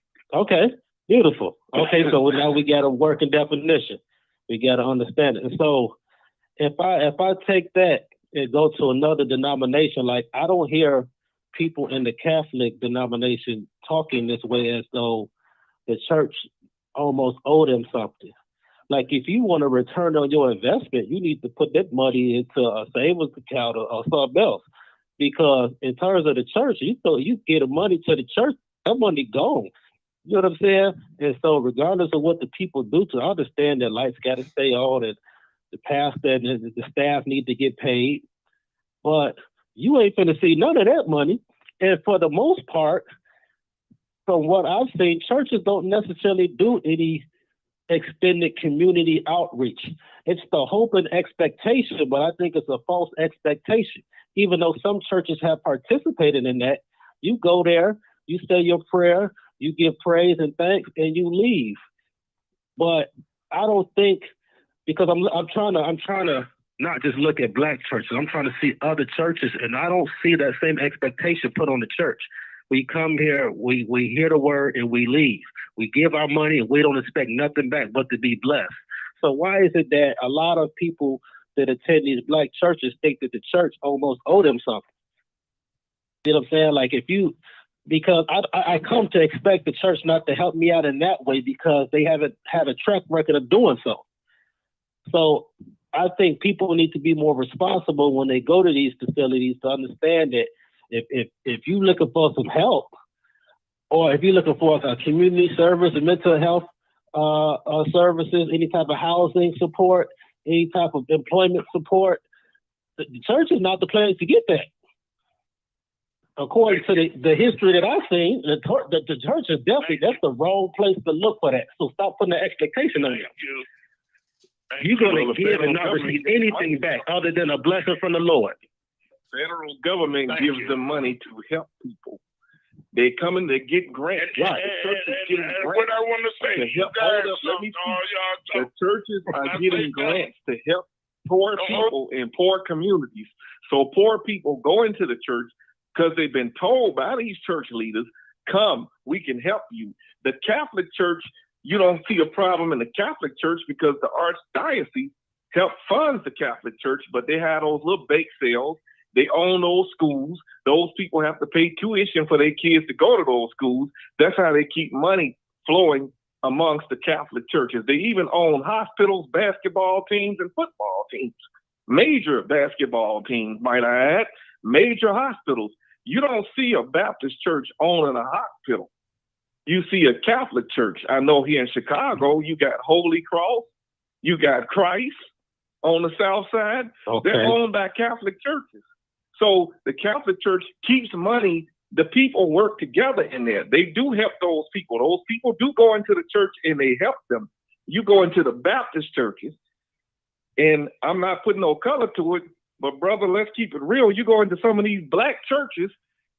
beautiful. Okay, so now we got a working definition. We got to understand it. And so if I take that and go to another denomination, like I don't hear people in the Catholic denomination talking this way as though the church almost owe them something. Like if you want to return on your investment, you need to put that money into a savings account or something else. Because in terms of the church, you get the money to the church, that money gone. You know what I'm saying? And so regardless of what the people do, to understand that lights got to stay on and the pastor and the staff need to get paid. But you ain't finna see none of that money. And for the most part, from what I've seen, churches don't necessarily do any extended community outreach. It's the hope and expectation, but I think it's a false expectation. Even though some churches have participated in that, you go there, you say your prayer, you give praise and thanks, and you leave. But I don't think, because I'm trying to not just look at black churches. I'm trying to see other churches, and I don't see that same expectation put on the church. We come here, we hear the word, and we leave. We give our money, and we don't expect nothing back but to be blessed. So why is it that a lot of people that attend these black churches think that the church almost owe them something? You know what I'm saying? Like because I come to expect the church not to help me out in that way because they haven't had a track record of doing so. So I think people need to be more responsible when they go to these facilities to understand that if you're looking for some help, or if you're looking for a community service and mental health services, any type of housing support, any type of employment support, the church is not the place to get that. According to the history that I've seen, the church is definitely, that's the wrong place to look for that. So stop putting the expectation on you. You're going to give and not receive anything back other than a blessing from the Lord. Federal government gives them money to help people. They come in, they get grants. Right. The churches getting grants. What I want to say, the churches are getting grants to help poor people in poor communities. So poor people go into the church because they've been told by these church leaders, come, we can help you. The Catholic Church, you don't see a problem in the Catholic Church because the Archdiocese helps fund the Catholic Church, but they have those little bake sales. They own those schools. Those people have to pay tuition for their kids to go to those schools. That's how they keep money flowing amongst the Catholic churches. They even own hospitals, basketball teams, and football teams. Major basketball teams, might I add. Major hospitals. You don't see a Baptist church owning a hospital. You see a Catholic church. I know here in Chicago, you got Holy Cross, you got Christ on the south side. Okay. They're owned by Catholic churches. So the Catholic Church keeps money. The people work together in there. They do help those people. Those people do go into the church and they help them. You go into the Baptist churches, and I'm not putting no color to it, but brother, let's keep it real. You go into some of these black churches,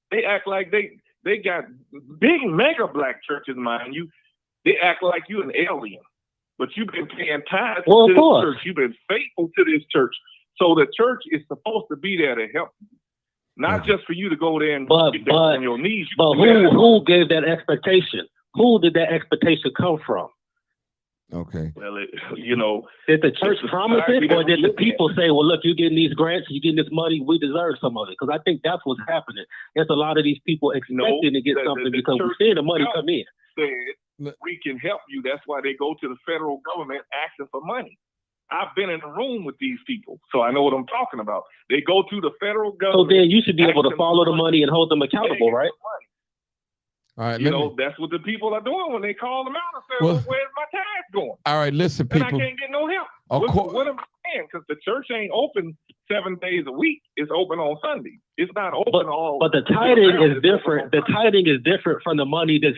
they act like they got big mega black churches, mind you. They act like you're an alien, but you've been paying tithes to this church. You've been faithful to this church. So the church is supposed to be there to help you, not just for you to go there and get down on your knees. But who gave that expectation? Who did that expectation come from? Okay. Well, did the church promise it, or did the people say, well, look, you're getting these grants, you're getting this money, we deserve some of it? Because I think that's what's happening. There's a lot of these people expecting to get something because we're seeing the money come in. Said, we can help you. That's why they go to the federal government asking for money. I've been in the room with these people, so I know what I'm talking about. They go to the federal government. So then you should be able to follow the money and hold them accountable, right? All right, that's what the people are doing when they call them out and say, well, where's my tithes going? All right, listen, people. And I can't get no help. What am I saying? Because the church ain't open 7 days a week. It's open on Sunday. It's not open all. But the tithing is different. The tithing is different from the money that's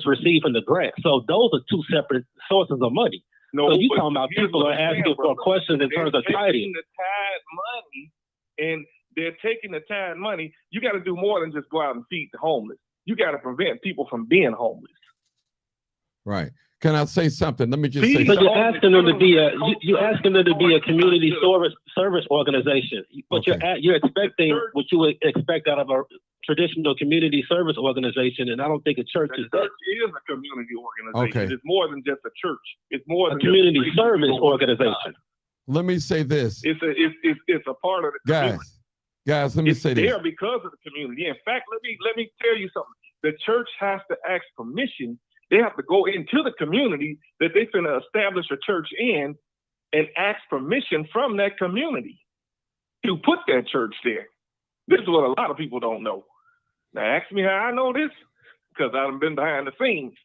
received from the grant. So those are two separate sources of money. No, so you talking about people are asking for questions in terms of tithing. The tithe money, and they're taking the tithe money. You got to do more than just go out and feed the homeless. You got to prevent people from being homeless. Right. Can I say something? Let me just say so something. you're asking them to be a community service organization, but you're expecting what you would expect out of a traditional community service organization, and I don't think a church is that. Church is a community organization. Okay. It's more than just a church. It's more than a community service organization. Let me say this. It's a part of the community. Guys, let me say this. It's there because of the community. In fact, let me tell you something. The church has to ask permission. They have to go into the community that they're going to establish a church in and ask permission from that community to put that church there. This is what a lot of people don't know. Now, ask me how I know this, because I've been behind the scenes.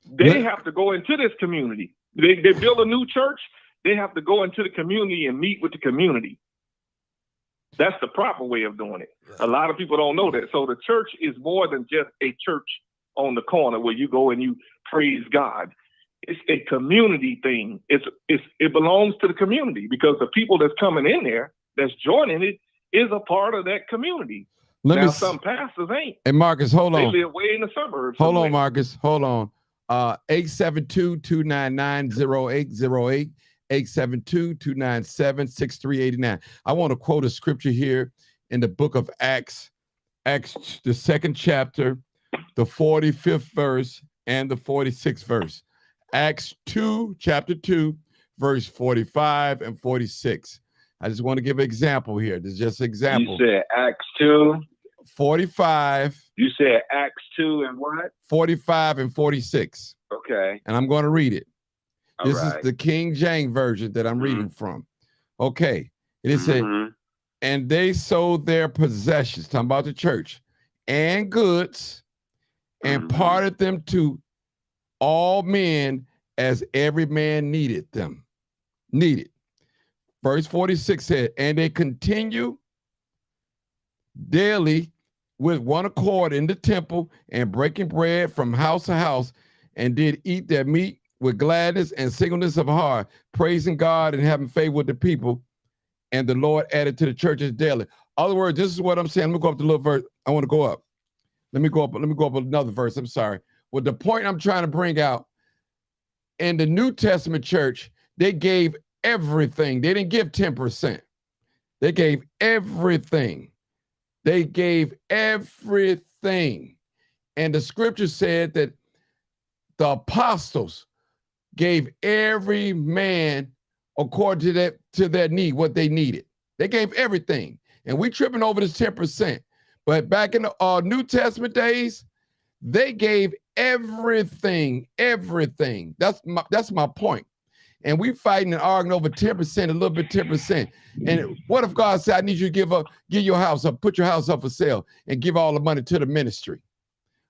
They have to go into this community. They build a new church. They have to go into the community and meet with the community. That's the proper way of doing it. A lot of people don't know that. So the church is more than just a church on the corner where you go and you praise God. It's a community thing. It belongs to the community because the people that's coming in there, that's joining it, is a part of that community. Some pastors ain't. Hey, Marcus, hold on. They live way in the suburbs. Hold on, Marcus. Hold on. 872-299-0808. 872-297-6389. I want to quote a scripture here in the book of Acts, the 2nd chapter, the 45th verse and the 46th verse. Acts 2, chapter 2, verse 45 and 46. I just want to give an example here. This is just an example. You said Acts 2. 45. You said Acts 2 and what? 45 and 46. Okay. And I'm going to read it. This is the King James version that I'm reading from. Okay. It said, and they sold their possessions, talking about the church, and goods, and parted them to all men as every man needed. Verse 46 said, and they continue daily with one accord in the temple and breaking bread from house to house, and did eat their meat with gladness and singleness of heart, praising God and having favor with the people. And the Lord added to the churches daily. In other words, this is what I'm saying. I'm gonna go up the little verse. I want to go up. Let me go up another verse. I'm sorry. Well, the point I'm trying to bring out, in the New Testament church, they gave everything. They didn't give 10%. They gave everything. They gave everything. And the scripture said that the apostles gave every man according to their need, what they needed. They gave everything. And we tripping over this 10%. But back in the New Testament days, they gave everything. That's my point. And we fighting and arguing over 10%, a little bit 10%. And what if God said, I need you to give your house up, put your house up for sale, and give all the money to the ministry?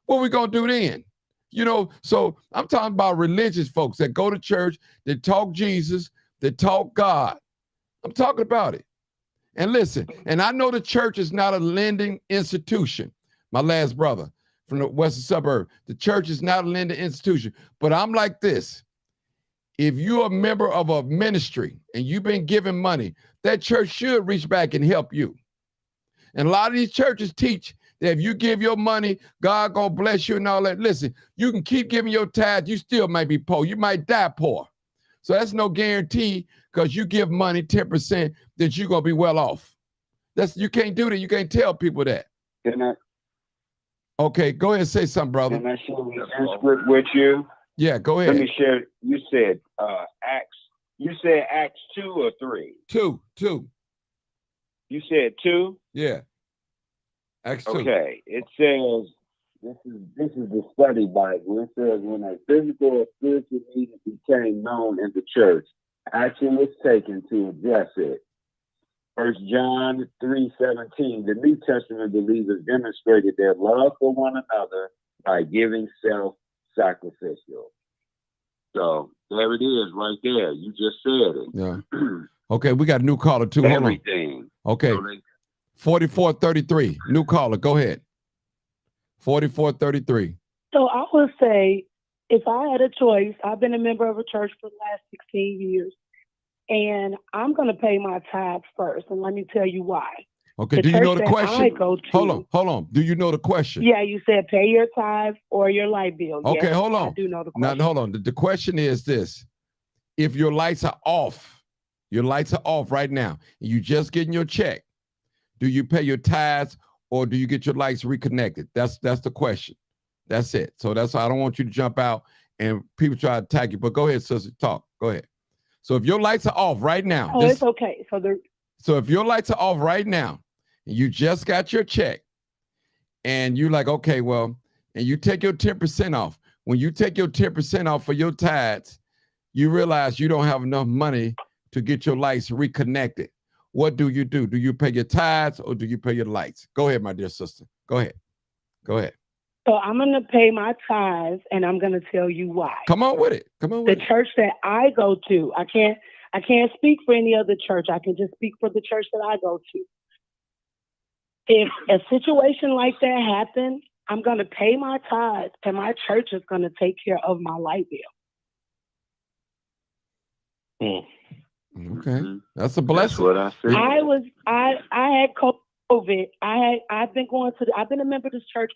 What are we gonna do then? You know, so I'm talking about religious folks that go to church, that talk Jesus, that talk God. I'm talking about it. And listen, and I know the church is not a lending institution. My last brother from the western suburb, the church is not a lending institution. But I'm like this. If you're a member of a ministry and you've been given money, that church should reach back and help you. And a lot of these churches teach that if you give your money, God gonna bless you and all that. Listen, you can keep giving your tithes, you still might be poor. You might die poor. So that's no guarantee because you give money 10% that you're gonna be well off. You can't do that. You can't tell people that. Can I? Okay, go ahead and say something, brother. Can I share this script with you? Yeah, go Let ahead. me share. You said Acts. You said Acts 2 or 3? 2. You said 2. Yeah, Acts 2. Okay. It says this is the study Bible. It says when a physical or spiritual need became known in the church, action was taken to address it. 1 John 3:17. The New Testament believers demonstrated their love for one another by giving self-sacrificial. So there it is, right there. You just said it. Yeah. Okay, we got a new caller too. Hold Everything. on. Okay. So 4433. New caller. Go ahead. 4433. So I would say, if I had a choice, I've been a member of a church for the last 16 years, and I'm going to pay my tithes first. And let me tell you why. Okay, The do you know church the that question? I go to- Hold on. Do you know the question? Yeah, you said pay your tithes or your light bill. Okay, Yes, hold on. I do know the question. Now, hold on. The question is this. If your lights are off right now, and you just getting your check, do you pay your tithes or do you get your lights reconnected? That's the question. That's it. So that's why I don't want you to jump out and people try to attack you. But go ahead, sister, talk. Go ahead. So if your lights are off right now. Oh, it's okay. So if your lights are off right now, and you just got your check, and you're like, okay, well, and you take your 10% off. When you take your 10% off for your tithes, you realize you don't have enough money to get your lights reconnected. What do? Do you pay your tithes or do you pay your lights? Go ahead, my dear sister. Go ahead. So I'm going to pay my tithes, and I'm going to tell you why. Come on with it. The church that I go to, I can't speak for any other church. I can just speak for the church that I go to. If a situation like that happens, I'm going to pay my tithes, and my church is going to take care of my light bill. Okay, that's a blessing. That's what I said. I had COVID. I've been a member of this church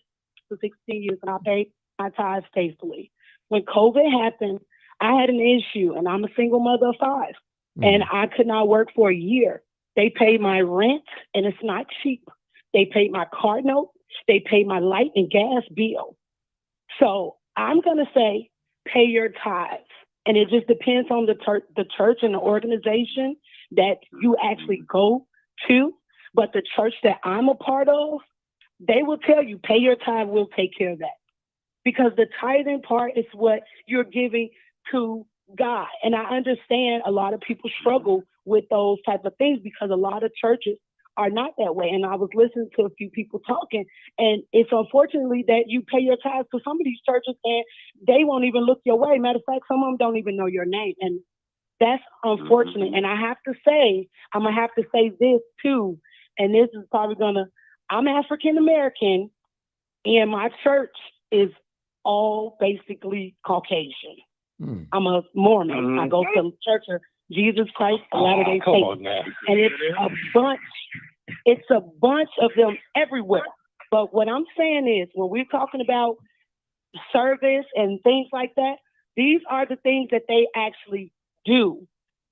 for 16 years, and I paid my tithes faithfully. When COVID happened, I had an issue, and I'm a single mother of 5, and I could not work for a year. They paid my rent, and it's not cheap. They paid my car note. They paid my light and gas bill. So I'm going to say, pay your tithes. And it just depends on the church and the organization that you actually go to. But the church that I'm a part of, they will tell you, pay your tithe, we'll take care of that. Because the tithing part is what you're giving to God. And I understand a lot of people struggle with those type of things because a lot of churches are not that way. And I was listening to a few people talking, and it's unfortunately that you pay your tithes to some of these churches and they won't even look your way. Matter of fact, some of them don't even know your name. And that's unfortunate. And I have to say, I'm going to have to say this too. And this is probably I'm African American, and my church is all basically Caucasian. I'm a Mormon. I go to the Church of Jesus Christ of Latter-day Saints. And it's a bunch of them everywhere. But what I'm saying is, when we're talking about service and things like that, these are the things that they actually do.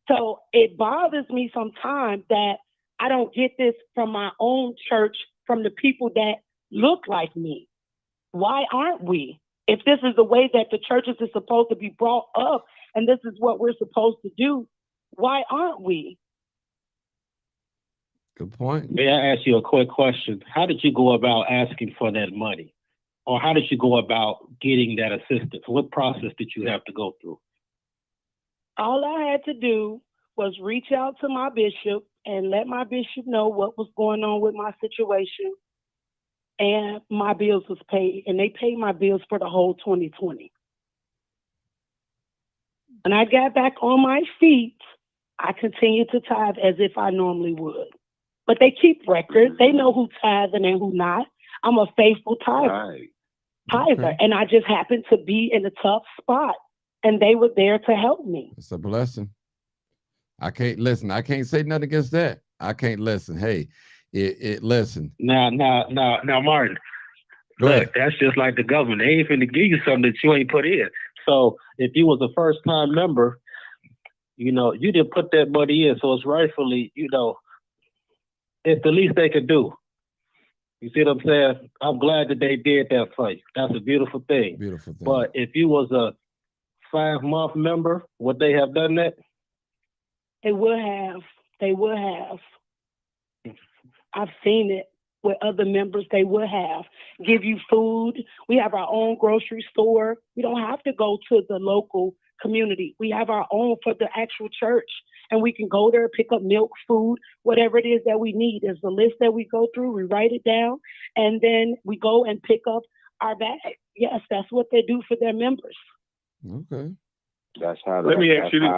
So it bothers me sometimes that I don't get this from my own church, from the people that look like me. Why aren't we? If this is the way that the churches is supposed to be brought up, and this is what we're supposed to do, why aren't we? Good point. May I ask you a quick question? How did you go about asking for that money? Or how did you go about getting that assistance? What process did you have to go through? All I had to do was reach out to my bishop and let my bishop know what was going on with my situation. And my bills was paid. And they paid my bills for the whole 2020. When I got back on my feet, I continued to tithe as if I normally would. But they keep records. They know who's tithing and who not. I'm a faithful tither. Okay. And I just happened to be in a tough spot, and they were there to help me. It's a blessing. I can't say nothing against that. I can't listen. Hey, listen. Now, Martin. Look, that's just like the government. They ain't finna give you something that you ain't put in. So if you was a first time member, you didn't put that money in, so it's rightfully, it's the least they could do. You see what I'm saying? I'm glad that they did that for you. That's a beautiful thing. Beautiful thing. But if you was a 5-month member, would they have done that? They would have. They would have. I've seen it with other members. They would have. Give you food. We have our own grocery store. We don't have to go to the local community. We have our own for the actual church. And we can go there, pick up milk, food, whatever it is that we need. There's a list that we go through. We write it down. And then we go and pick up our bag. Yes, that's what they do for their members. Okay. That's how. Let me ask you this.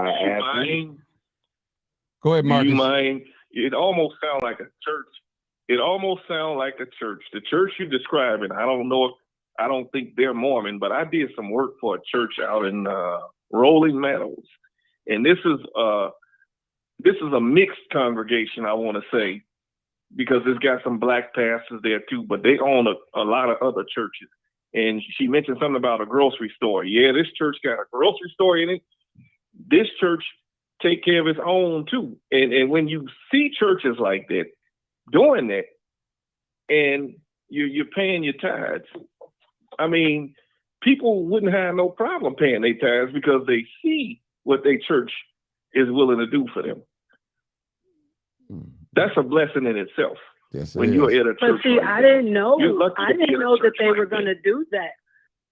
Go ahead, Marcus. Do you mind? It almost sounds like a church. It almost sounds like a church. The church you're describing, I don't think they're Mormon, but I did some work for a church out in Rolling Meadows. And this is a mixed congregation, I want to say, because it's got some black pastors there too, but they own a lot of other churches. And she mentioned something about a grocery store. Yeah, this church got a grocery store in it. This church take care of its own too. And when you see churches like that doing that, and you're paying your tithes, I mean, people wouldn't have no problem paying their tithes because they see what their church is willing to do for them. That's a blessing in itself. Yes, when you're at a church. But see, like I didn't know. I didn't know that they were going to do that.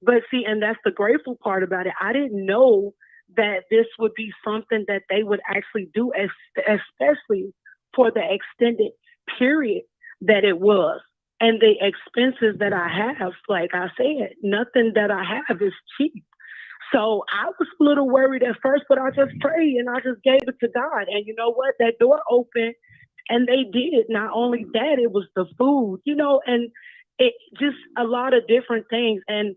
But see, and that's the grateful part about it. I didn't know that this would be something that they would actually do, especially for the extended period that it was. And the expenses that I have, like I said, nothing that I have is cheap. So I was a little worried at first, but I just prayed and I just gave it to God. And you know what? That door opened and they did. Not only that, it was the food, and it just a lot of different things. And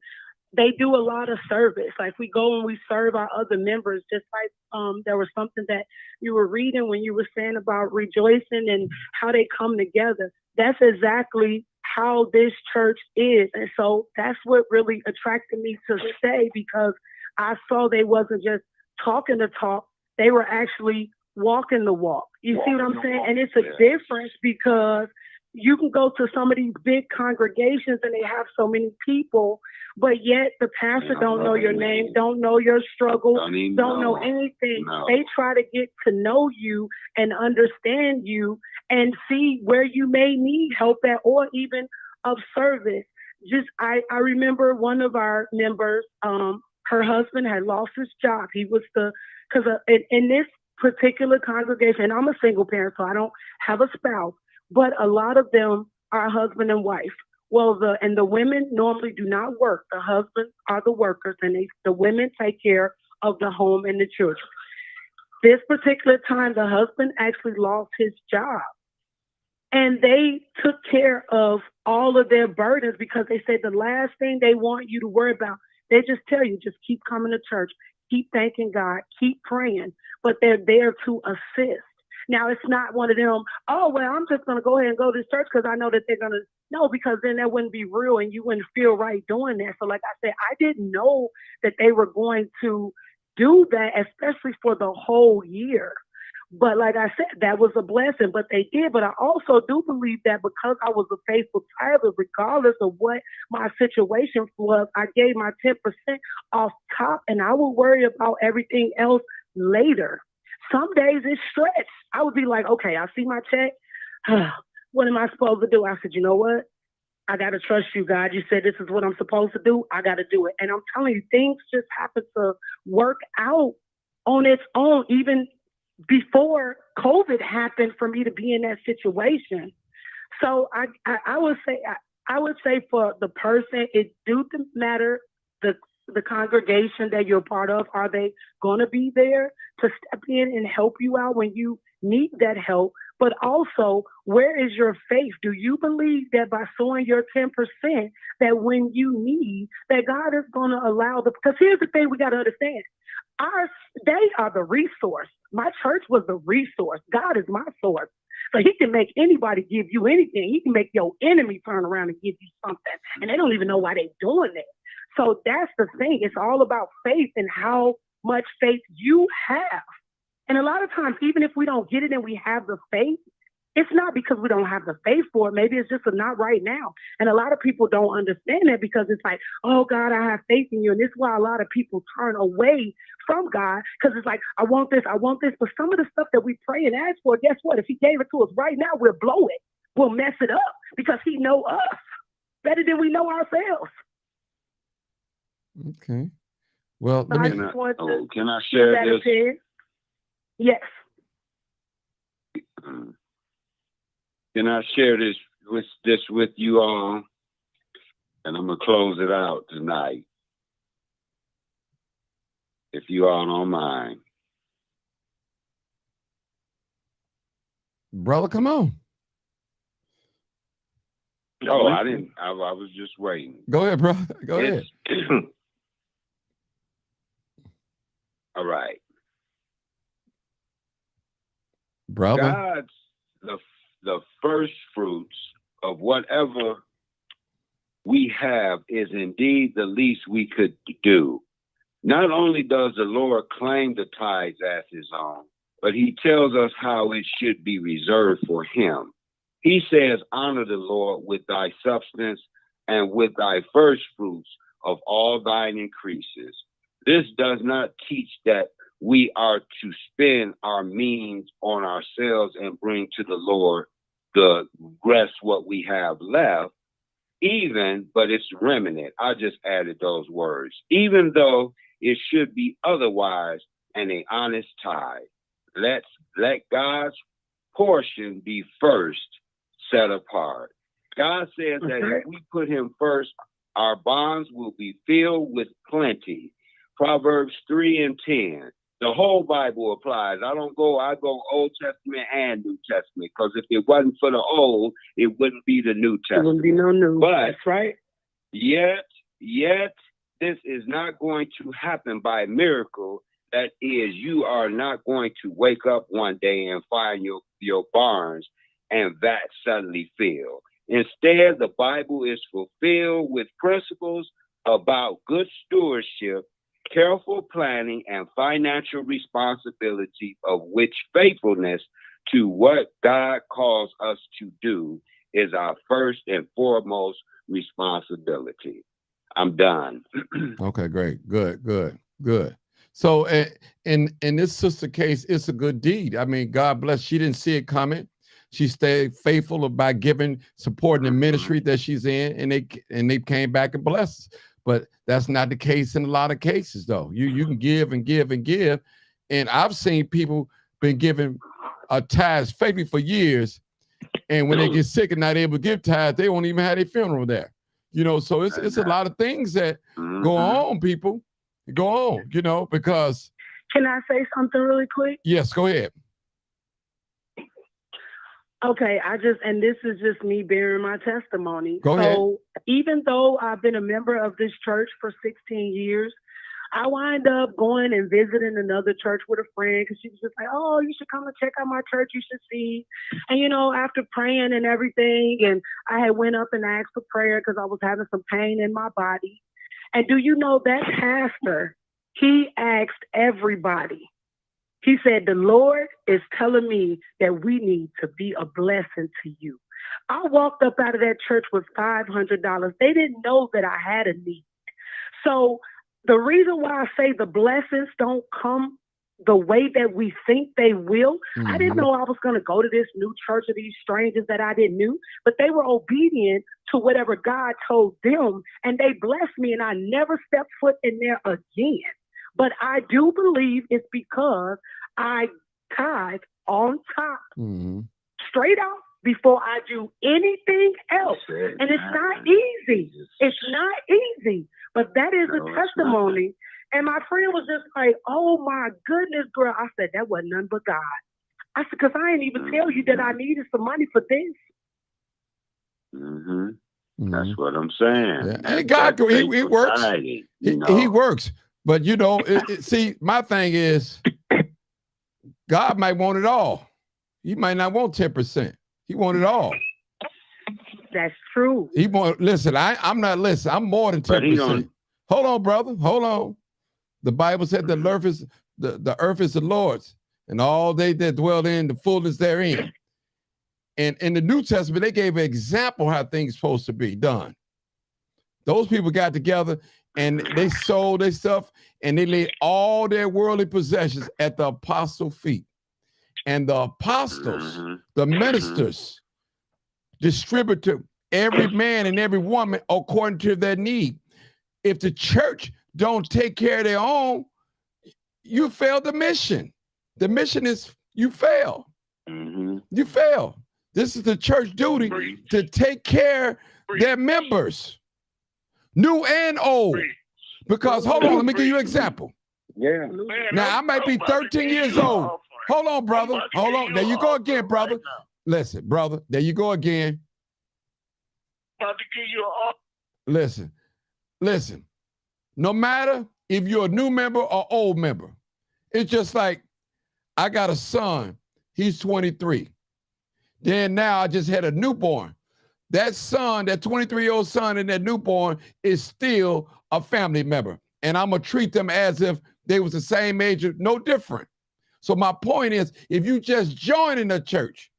they do a lot of service. Like we go and we serve our other members, just like there was something that you were reading when you were saying about rejoicing and how they come together. That's exactly how this church is. And so that's what really attracted me to stay, because I saw they wasn't just talking the talk, they were actually walking the walk. You see what I'm saying? And it's a difference, because you can go to some of these big congregations and they have so many people, but yet the pastor don't know your name, don't know your struggle, don't know anything. No. They try to get to know you and understand you and see where you may need help at, or even of service. I remember one of our members, her husband had lost his job. He was because in this particular congregation, and I'm a single parent, so I don't have a spouse, but a lot of them are husband and wife. Well, the women normally do not work. The husbands are the workers, and the women take care of the home and the children. This particular time, the husband actually lost his job. And they took care of all of their burdens, because they said the last thing they want you to worry about, they just tell you, just keep coming to church, keep thanking God, keep praying, but they're there to assist. Now, it's not one of them, oh, well, I'm just going to go ahead and go to this church because I know that they're going to, no, because then that wouldn't be real and you wouldn't feel right doing that. So like I said, I didn't know that they were going to do that, especially for the whole year. But like I said, that was a blessing, but they did. But I also do believe that because I was a faithful tither, regardless of what my situation was, I gave my 10% off top, and I would worry about everything else later. Some days it's stretched. I would be like, okay, I see my check. What am I supposed to do? I said, you know what? I got to trust you, God. You said this is what I'm supposed to do. I got to do it. And I'm telling you, things just happen to work out on its own, even before COVID happened, for me to be in that situation. So I would say for the person, it do matter the congregation that you're a part of. Are they going to be there to step in and help you out when you need that help? But also, where is your faith? Do you believe that by sowing your 10%, that when you need, that God is going to allow because here's the thing we got to understand. They are the resource. My church was the resource. God is my source. So he can make anybody give you anything. He can make your enemy turn around and give you something. And they don't even know why they're doing it. So that's the thing. It's all about faith and how much faith you have. And a lot of times, even if we don't get it and we have the faith, It's not because we don't have the faith for it. Maybe it's just a not right now. And a lot of people don't understand that because it's like, oh, God, I have faith in you. And this is why a lot of people turn away from God because it's like, I want this. But some of the stuff that we pray and ask for, guess what? If he gave it to us right now, we'll blow it. We'll mess it up because he know us better than we know ourselves. Okay. Well, So can I share this? Yes. Can I share this with you all? And I'm gonna close it out tonight, if you all don't mind. Brother, come on. Oh, I didn't. I was just waiting. Go ahead, brother. Go ahead. All right. Brother. God's the first fruits of whatever we have is indeed the least we could do. Not only does the Lord claim the tithes as his own, but he tells us how it should be reserved for him. He says, honor the Lord with thy substance and with thy first fruits of all thine increases. This does not teach that we are to spend our means on ourselves and bring to the Lord the rest what we have left, but it's remnant. I just added those words. Even though it should be otherwise and an honest tithe. Let God's portion be first set apart. God says that if we put him first, our barns will be filled with plenty. Proverbs 3:10. The whole Bible applies. I go Old Testament and New Testament, because if it wasn't for the Old, it wouldn't be the New Testament. It wouldn't be no new. But that's right. Yet, this is not going to happen by miracle. That is, you are not going to wake up one day and find your barns and that suddenly fill. Instead, the Bible is fulfilled with principles about good stewardship, careful planning, and financial responsibility, of which faithfulness to what God calls us to do is our first and foremost responsibility. I'm done. Okay, great. Good. So in this sister case, it's a good deed. I mean, God bless. She didn't see it coming. She stayed faithful about giving, supporting the ministry that she's in, and they came back and blessed. But that's not the case in a lot of cases, though. You can give and give and give, and I've seen people been giving tithes faithfully for years, and when they get sick and not able to give tithes, they won't even have their funeral there. So it's a lot of things that go on, people. Go on, because. Can I say something really quick? Yes, go ahead. Okay, and this is just me bearing my testimony. Go ahead. So even though I've been a member of this church for 16 years, I wind up going and visiting another church with a friend because she was just like, oh, you should come and check out my church. You should see. And, after praying and everything, and I had went up and asked for prayer because I was having some pain in my body. And do you know that pastor, he asked everybody. He said, the Lord is telling me that we need to be a blessing to you. I walked up out of that church with $500. They didn't know that I had a need. So the reason why I say the blessings don't come the way that we think they will, I didn't know I was going to go to this new church of these strangers that I didn't know, but they were obedient to whatever God told them, and they blessed me, and I never stepped foot in there again. But I do believe it's because I tithe on top, straight out, before I do anything else. And it's not easy. It's not easy. But that is a testimony. And my friend was just like, oh, my goodness, girl. I said, that wasn't none but God. I said, because I didn't even tell you that I needed some money for this. That's what I'm saying. Yeah. And God, he works. He works. But, see, my thing is, God might want it all. He might not want 10%. He want it all. That's true. I'm more than 10%. Hold on, brother. Hold on. The Bible said the earth is the Lord's, and all they that dwell in the fullness therein. And in the New Testament, they gave an example how things supposed to be done. Those people got together and they sold their stuff and they laid all their worldly possessions at the apostles' feet. And the apostles, the ministers, distribute to every man and every woman according to their need. If the church don't take care of their own, you fail the mission. The mission is you fail. You fail. This is the church duty to take care of their members, new and old. Because hold on, let me give you an example. Yeah. Now I might be 13 years old. Hold on, brother. Hold on. There you go again, brother. Listen, brother. There you go again. About to give you an Listen. Listen. No matter if you're a new member or old member, it's just like I got a son. He's 23. Then now I just had a newborn. That son, that 23-year-old son and that newborn is still a family member. And I'm going to treat them as if they was the same age, no different. So my point is, if you just join in the church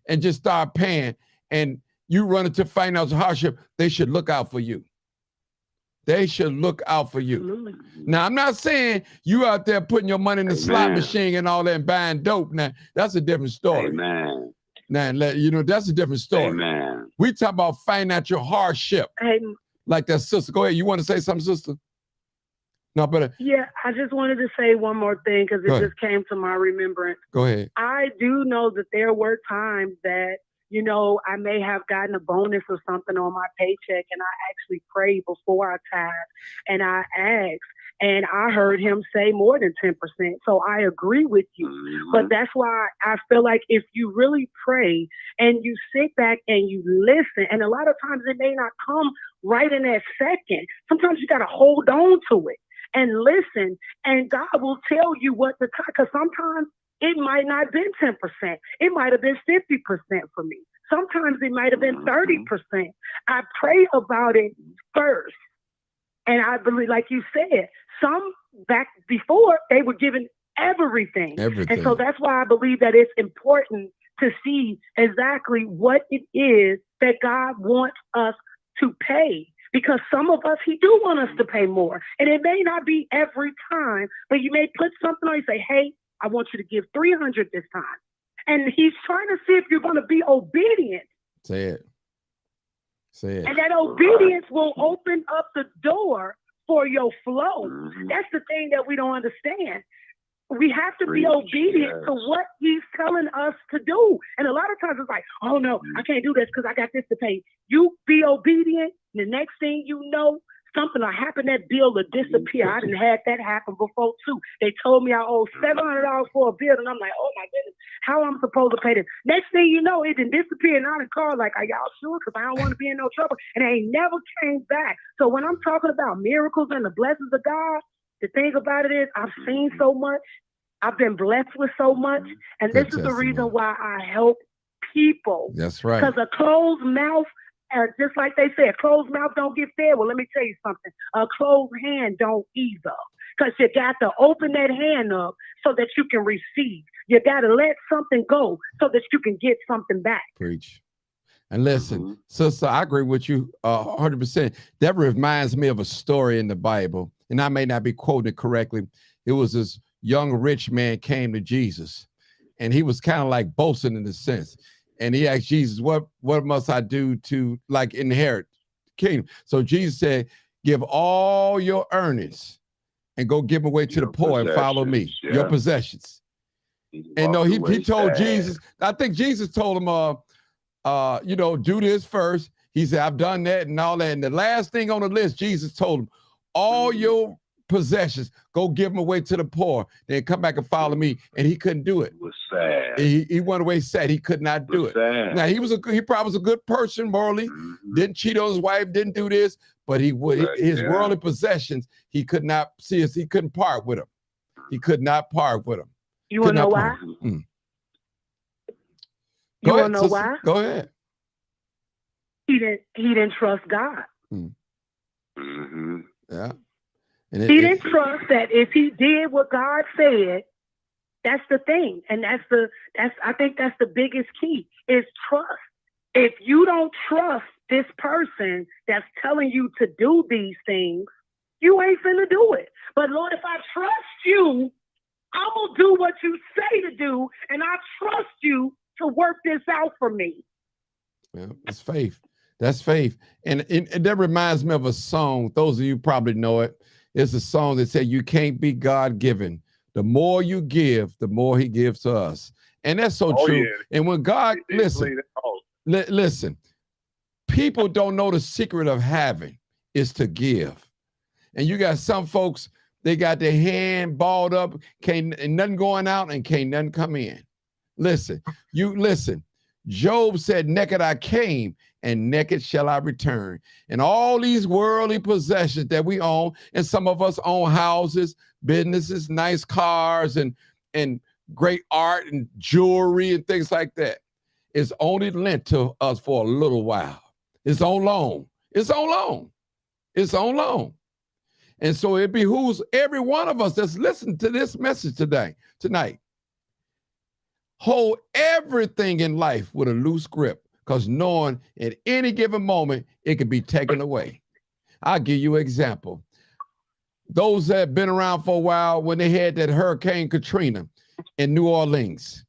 and just start paying and you run into financial hardship, they should look out for you. They should look out for you. Absolutely. Now, I'm not saying you out there putting your money in the slot machine and all that and buying dope. Now, that's a different story. Amen. Now, you know, that's a different story. Amen. We talk about financial hardship. Like that sister. Go ahead. You want to say something, sister? No, but yeah, I just wanted to say one more thing because it just came to my remembrance. Go ahead. I do know that there were times that, you know, I may have gotten a bonus or something on my paycheck and I actually prayed before I tithe and I asked and I heard him say more than 10%. So I agree with you. But that's why I feel like if you really pray and you sit back and you listen, and a lot of times it may not come right in that second. Sometimes you got to hold on to it and listen, and God will tell you what to tithe. Because sometimes it might not have been 10%. It might have been 50% for me. Sometimes it might have been 30%. I pray about it first. And I believe, like you said, some back before, they were given everything. And so that's why I believe that it's important to see exactly what it is that God wants us to pay. Because some of us, he do want us to pay more. And it may not be every time, but you may put something on and say, hey, I want you to give 300 this time. And he's trying to see if you're going to be obedient. Say it. Say it. And that obedience will open up the door for your flow. That's the thing that we don't understand. We have to be obedient to what he's telling us to do. And a lot of times it's like, oh no, I can't do this because I got this to pay. You be obedient. The next thing you know, something will happen, that bill will disappear. I didn't have that happen before too. They told me I owe $700 for a bill, and I'm like, oh my goodness, how am I supposed to pay this? Next thing you know, it didn't disappear, and I didn't call like, are y'all sure? Because I don't want to be in no trouble. And they ain't never came back. So when I'm talking about miracles and the blessings of God, the thing about it is I've seen so much. I've been blessed with so much. And this is the reason why I help people. That's right. Because a closed mouth, just like they said, closed mouth don't get fed. Well, let me tell you something. A closed hand don't either. Because you got to open that hand up so that you can receive. You got to let something go so that you can get something back. Preach. And listen, sister, I agree with you 100%. That reminds me of a story in the Bible, and I may not be quoting it correctly. It was this young rich man came to Jesus, and he was kind of like boasting in a sense. And he asked Jesus, what must I do to like inherit the kingdom? So Jesus said, give all your earnings and go give them away to the poor and follow me, your possessions. And no, he told Jesus, I think Jesus told him, do this first. He said, I've done that and all that. And the last thing on the list, Jesus told him, all your possessions, go give them away to the poor, then come back and follow me. And he couldn't do it. It was sad. He went away sad. He could not do it. Sad. Now he probably was a good person morally, didn't cheat on his wife, didn't do this, but his worldly possessions, he could not see us. He couldn't part with them. He could not part with them. You want to know why? You want to know why? Go ahead. He didn't trust God. Yeah. He didn't trust that if he did what God said, That's the thing. And I think that's the biggest key is trust. If you don't trust this person that's telling you to do these things, you ain't finna do it. But Lord, if I trust you, I'm gonna do what you say to do, and I trust you to work this out for me. Yeah, it's faith. That's faith. And that reminds me of a song. Those of you probably know it. It's a song that said, you can't be God-given. The more you give, the more he gives to us. And that's so true. Yeah. And when God, listen, people don't know the secret of having is to give. And you got some folks, they got their hand balled up, can't nothing going out and can't nothing come in. Listen, Job said, naked I came and naked shall I return. And all these worldly possessions that we own, and some of us own houses, businesses, nice cars, and great art and jewelry and things like that, is only lent to us for a little while. It's on loan. It's on loan. It's on loan. And so it behooves every one of us that's listening to this message tonight. Hold everything in life with a loose grip, because knowing at any given moment, it could be taken away. I'll give you an example. Those that have been around for a while, when they had that Hurricane Katrina in New Orleans,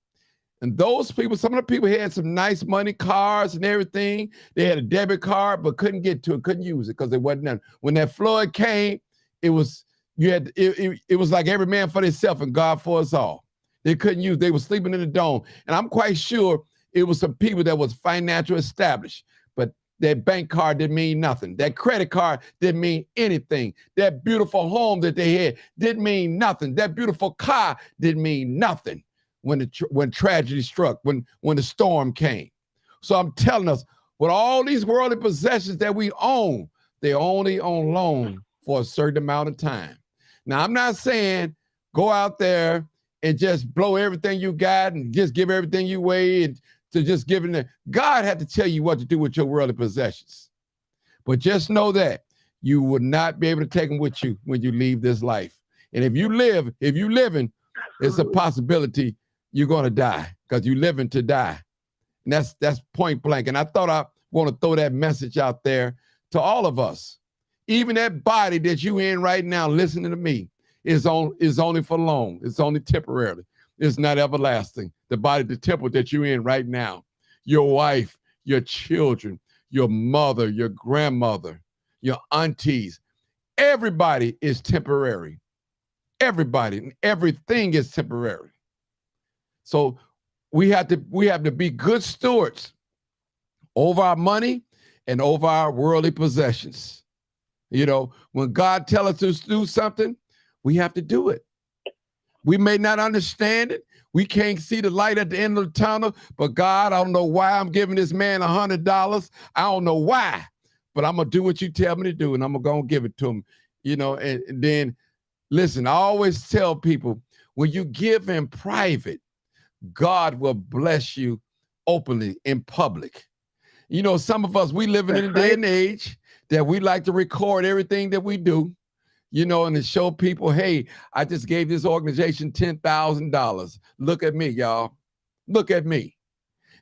and those people, some of the people had some nice money, cars and everything. They had a debit card, but couldn't get to it, couldn't use it because there wasn't none. When that flood came, it was like every man for himself and God for us all. They couldn't use, they were sleeping in the dome. And I'm quite sure it was some people that was financially established, but that bank card didn't mean nothing. That credit card didn't mean anything. That beautiful home that they had didn't mean nothing. That beautiful car didn't mean nothing when tragedy struck, when the storm came. So I'm telling us, with all these worldly possessions that we own, they're only on loan for a certain amount of time. Now, I'm not saying go out there and just blow everything you got and just give everything you weigh and to just give it. God had to tell you what to do with your worldly possessions. But just know that you will not be able to take them with you when you leave this life. And if you living, it's a possibility you're going to die, because you're living to die. And that's point blank. And I thought I want to throw that message out there to all of us. Even that body that you in right now, listening to me, is only for long. It's only temporarily. It's not everlasting. The body, the temple that you're in right now, your wife, your children, your mother, your grandmother, your aunties, everybody is temporary. Everybody and everything is temporary. So we have to be good stewards over our money and over our worldly possessions. You know, when God tells us to do something, we have to do it. We may not understand it. We can't see the light at the end of the tunnel, but God, I don't know why I'm giving this man $100. I don't know why, but I'm going to do what you tell me to do, and I'm going to give it to him. You know, and then, listen, I always tell people, when you give in private, God will bless you openly in public. You know, some of us, we live in a day and age that we like to record everything that we do, you know, and to show people, hey, I just gave this organization $10,000. Look at me, y'all. Look at me.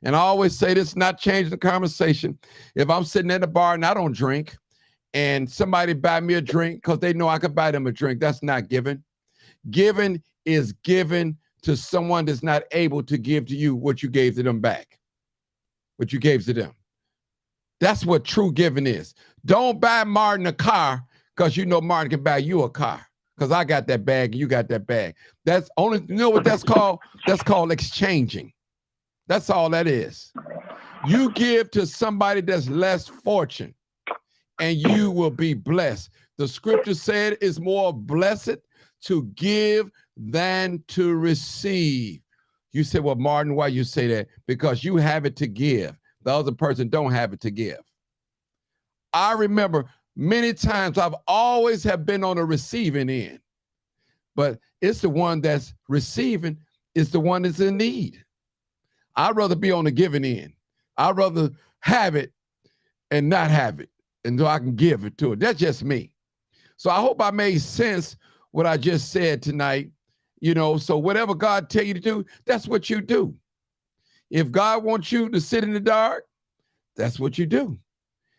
And I always say this, not changing the conversation. If I'm sitting at a bar and I don't drink, and somebody buy me a drink because they know I could buy them a drink, that's not giving. Giving is given to someone that's not able to give to you what you gave to them back, what you gave to them. That's what true giving is. Don't buy Martin a car because you know Martin can buy you a car, because I got that bag and you got that bag. That's only, you know what that's called? That's called exchanging. That's all that is. You give to somebody that's less fortunate and you will be blessed. The scripture said it's more blessed to give than to receive. You say, well, Martin, why you say that? Because you have it to give. The other person don't have it to give. I remember many times I've always have been on the receiving end, but it's the one that's receiving is the one that's in need. I'd rather be on the giving end. I'd rather have it and not have it, and so I can give it to it. That's just me. So I hope I made sense what I just said tonight. You know, so whatever God tell you to do, that's what you do. If God wants you to sit in the dark, that's what you do.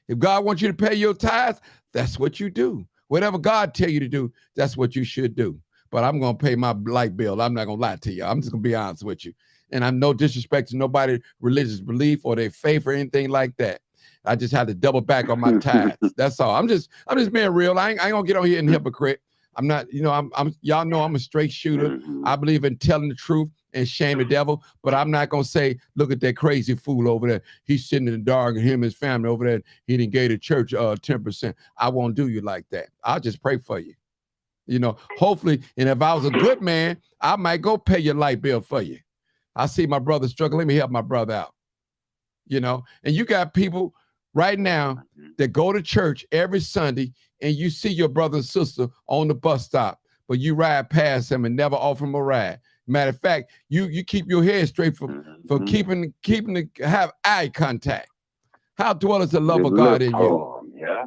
If God wants you to pay your tithes, that's what you do. Whatever God tell you to do, that's what you should do. But I'm going to pay my light bill. I'm not going to lie to you. I'm just going to be honest with you. And I'm no disrespect to nobody religious belief or their faith or anything like that. I just had to double back on my tithes. That's all. I'm just being real. I ain't gonna get on here and hypocrite. I'm not, you know, I'm y'all know I'm a straight shooter. I believe in telling the truth and shame the devil, but I'm not gonna say, look at that crazy fool over there. He's sitting in the dark and him and his family over there. He didn't give the church 10%. I won't do you like that. I'll just pray for you. You know, hopefully, and if I was a good man, I might go pay your light bill for you. I see my brother struggling. Let me help my brother out. You know, and you got people right now that go to church every Sunday and you see your brother and sister on the bus stop, but you ride past them and never offer them a ride. Matter of fact, you keep your head straight for keeping to have eye contact. How dwelleth the love of God in you? Yeah.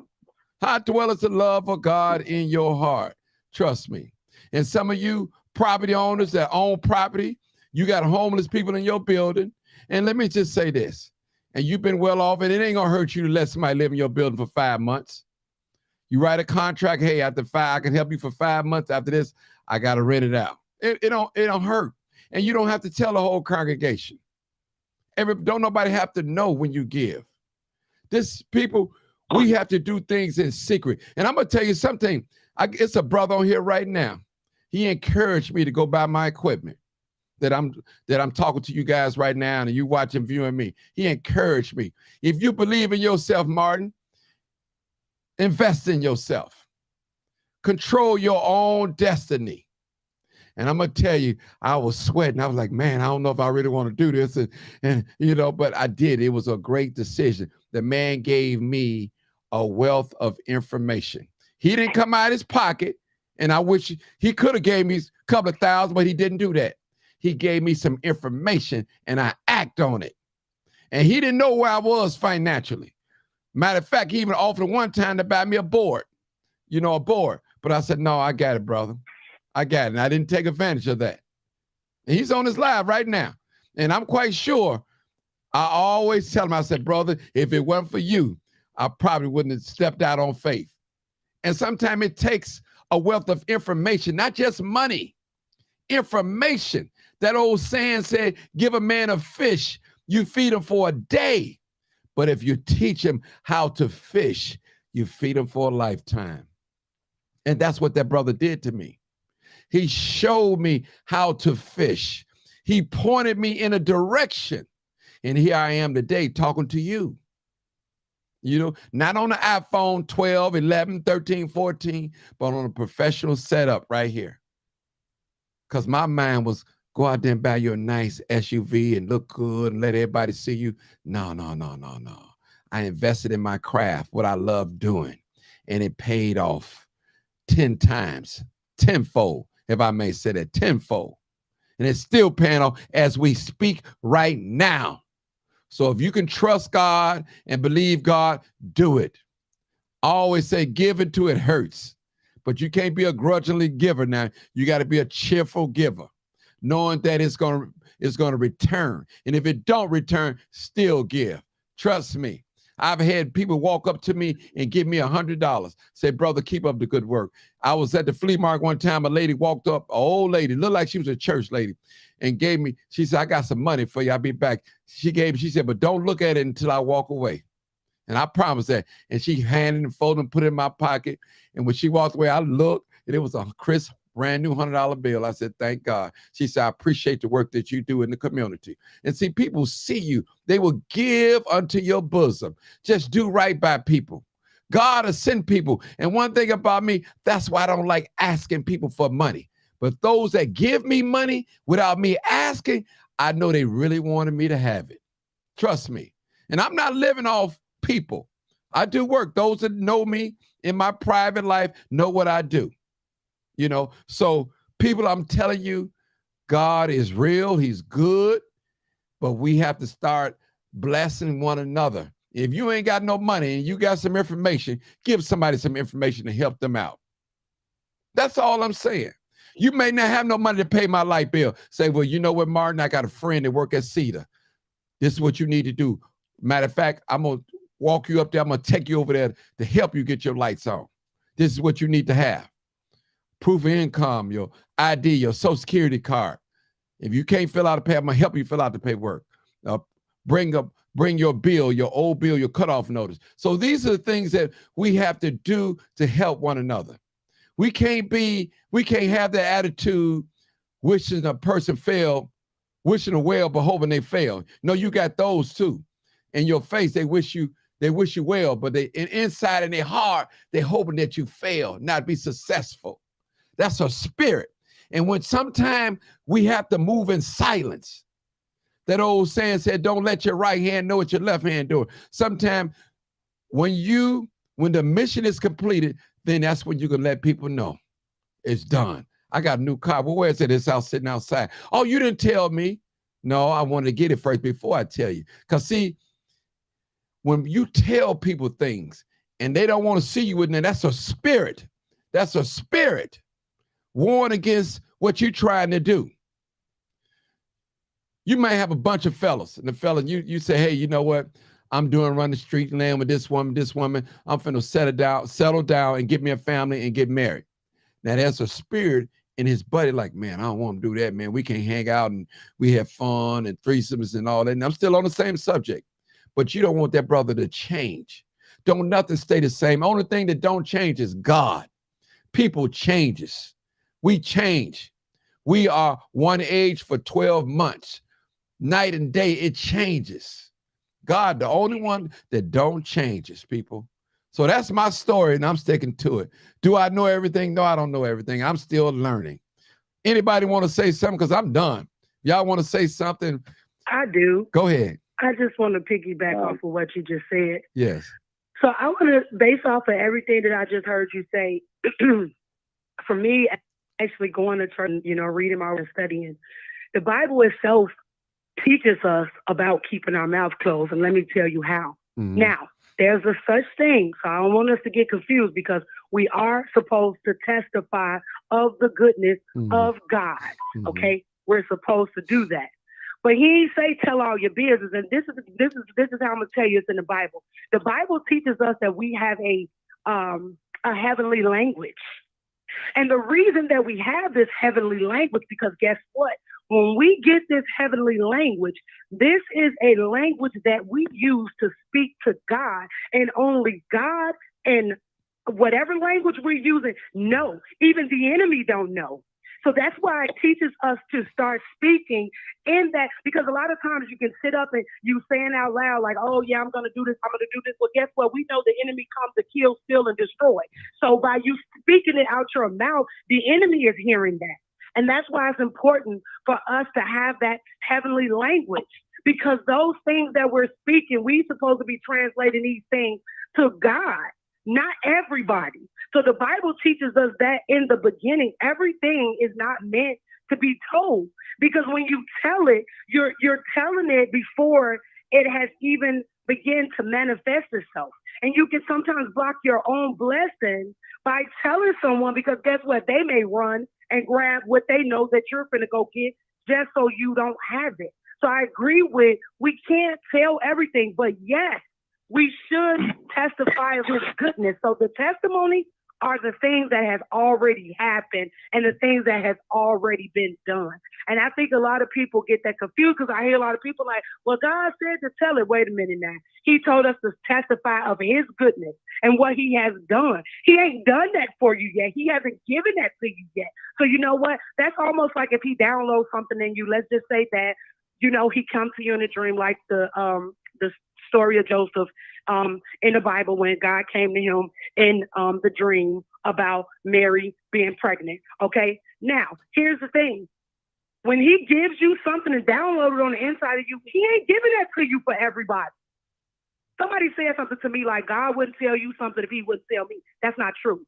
How dwelleth the love of God in your heart? Trust me. And some of you property owners that own property, you got homeless people in your building. And let me just say this. And you've been well off, and it ain't gonna hurt you to let somebody live in your building for 5 months. You write a contract, hey, after 5, I can help you for 5 months. After this, I gotta rent it out. It don't hurt. And you don't have to tell the whole congregation. Don't nobody have to know when you give. This people, we have to do things in secret. And I'm gonna tell you something. It's a brother on here right now. He encouraged me to go buy my equipment. That I'm talking to you guys right now and you watching, viewing me. He encouraged me. If you believe in yourself, Martin, invest in yourself. Control your own destiny. And I'm going to tell you, I was sweating. I was like, man, I don't know if I really want to do this. And you know, but I did. It was a great decision. The man gave me a wealth of information. He didn't come out of his pocket. And I wish he could have gave me a couple of thousand, but he didn't do that. He gave me some information and I act on it. And he didn't know where I was financially. Matter of fact, he even offered one time to buy me a board, you know, a board. But I said, no, I got it, brother. I got it. And I didn't take advantage of that. And he's on his live right now. And I'm quite sure, I always tell him, I said, brother, if it wasn't for you, I probably wouldn't have stepped out on faith. And sometimes it takes a wealth of information, not just money, information. That old saying said, give a man a fish, you feed him for a day. But if you teach him how to fish, you feed him for a lifetime. And that's what that brother did to me. He showed me how to fish. He pointed me in a direction. And here I am today talking to you. You know, not on the iPhone 12, 11, 13, 14, but on a professional setup right here. Because my mind was, go out there and buy you a nice SUV and look good and let everybody see you. No. I invested in my craft, what I love doing, and it paid off 10 times, tenfold, if I may say that, tenfold. And it's still paying off as we speak right now. So if you can trust God and believe God, do it. I always say giving to it hurts, but you can't be a grudgingly giver now. You got to be a cheerful giver, knowing that it's going to return. And if it don't return, still give. Trust me. I've had people walk up to me and give me $100. Say, brother, keep up the good work. I was at the flea market one time. A lady walked up, an old lady, looked like she was a church lady, and gave me, she said, I got some money for you. I'll be back. She said, but don't look at it until I walk away. And I promised that. And she handed and folded and put it in my pocket. And when she walked away, I looked, and it was a crisp, brand new $100 bill. I said, thank God. She said, I appreciate the work that you do in the community. And see, people see you. They will give unto your bosom. Just do right by people. God will send people. And one thing about me, that's why I don't like asking people for money. But those that give me money without me asking, I know they really wanted me to have it. Trust me. And I'm not living off people. I do work. Those that know me in my private life know what I do. You know, so people, I'm telling you, God is real. He's good, but we have to start blessing one another. If you ain't got no money and you got some information, give somebody some information to help them out. That's all I'm saying. You may not have no money to pay my light bill. Say, well, you know what, Martin? I got a friend that work at Cedar. This is what you need to do. Matter of fact, I'm going to walk you up there. I'm going to take you over there to help you get your lights on. This is what you need to have. Proof of income, your ID, your social security card. If you can't fill out a paper, I'm going to help you fill out the paperwork. Bring your bill, your old bill, your cutoff notice. So these are the things that we have to do to help one another. We can't have the attitude wishing a person fail, wishing them well, but hoping they fail. No, you got those too. In your face, they wish you well, but inside in their heart, they're hoping that you fail, not be successful. That's a spirit. And when sometimes we have to move in silence, that old saying said, don't let your right hand know what your left hand doing. Sometimes when the mission is completed, then that's when you can let people know it's done. I got a new car. Well, where is it? It's out sitting outside. Oh, you didn't tell me. No, I wanted to get it first before I tell you. Because see, when you tell people things and they don't want to see you with them, that's a spirit. That's a spirit. Warn against what you're trying to do. You might have a bunch of fellas, and the fella, you say, hey, you know what? I'm run the street land with this woman. I'm finna settle down and get me a family and get married. Now there's a spirit in his buddy like, man, I don't want to do that, man. We can't hang out and we have fun and threesomes and all that. And I'm still on the same subject, but you don't want that brother to change. Don't nothing stay the same. Only thing that don't change is God. People changes. We change. We are one age for 12 months. Night and day, it changes. God, the only one that don't changes, people. So that's my story, and I'm sticking to it. Do I know everything? No, I don't know everything. I'm still learning. Anybody want to say something? Because I'm done. Y'all want to say something? I do. Go ahead. I just want to piggyback off of what you just said. Yes. So I want to, based off of everything that I just heard you say, for me, actually going to church, reading my and studying, the Bible itself teaches us about keeping our mouth closed. And let me tell you how. Mm-hmm. Now, there's a such thing. So I don't want us to get confused because we are supposed to testify of the goodness of God. Mm-hmm. Okay. We're supposed to do that. But he ain't say tell all your business. And this is how I'm gonna tell you it's in the Bible. The Bible teaches us that we have a heavenly language. And the reason that we have this heavenly language, because guess what? When we get this heavenly language, this is a language that we use to speak to God, and only God and whatever language we're using know. Even the enemy don't know. So that's why it teaches us to start speaking in that, because a lot of times you can sit up and you saying out loud like, oh yeah, I'm going to do this. I'm going to do this. Well, guess what? We know the enemy comes to kill, steal, and destroy. So by you speaking it out your mouth, the enemy is hearing that. And that's why it's important for us to have that heavenly language, because those things that we're speaking, we're supposed to be translating these things to God, not everybody. So the Bible teaches us that in the beginning, everything is not meant to be told, because when you tell it, you're telling it before it has even begun to manifest itself. And you can sometimes block your own blessing by telling someone, because guess what? They may run and grab what they know that you're finna go get just so you don't have it. So I agree with, we can't tell everything, but yes, we should testify of his goodness. So the testimony are the things that have already happened and the things that have already been done. And I think a lot of people get that confused, because I hear a lot of people like, well, God said to tell it. Wait a minute now. He told us to testify of his goodness and what he has done. He ain't done that for you yet. He hasn't given that to you yet. So you know what? That's almost like if he downloads something in you, let's just say that, he comes to you in a dream, like the story of Joseph in the Bible, when God came to him in the dream about Mary being pregnant. Okay. Now, here's the thing. When he gives you something and download it on the inside of you, he ain't giving that to you for everybody. Somebody said something to me like, God wouldn't tell you something if he wouldn't tell me. That's not true.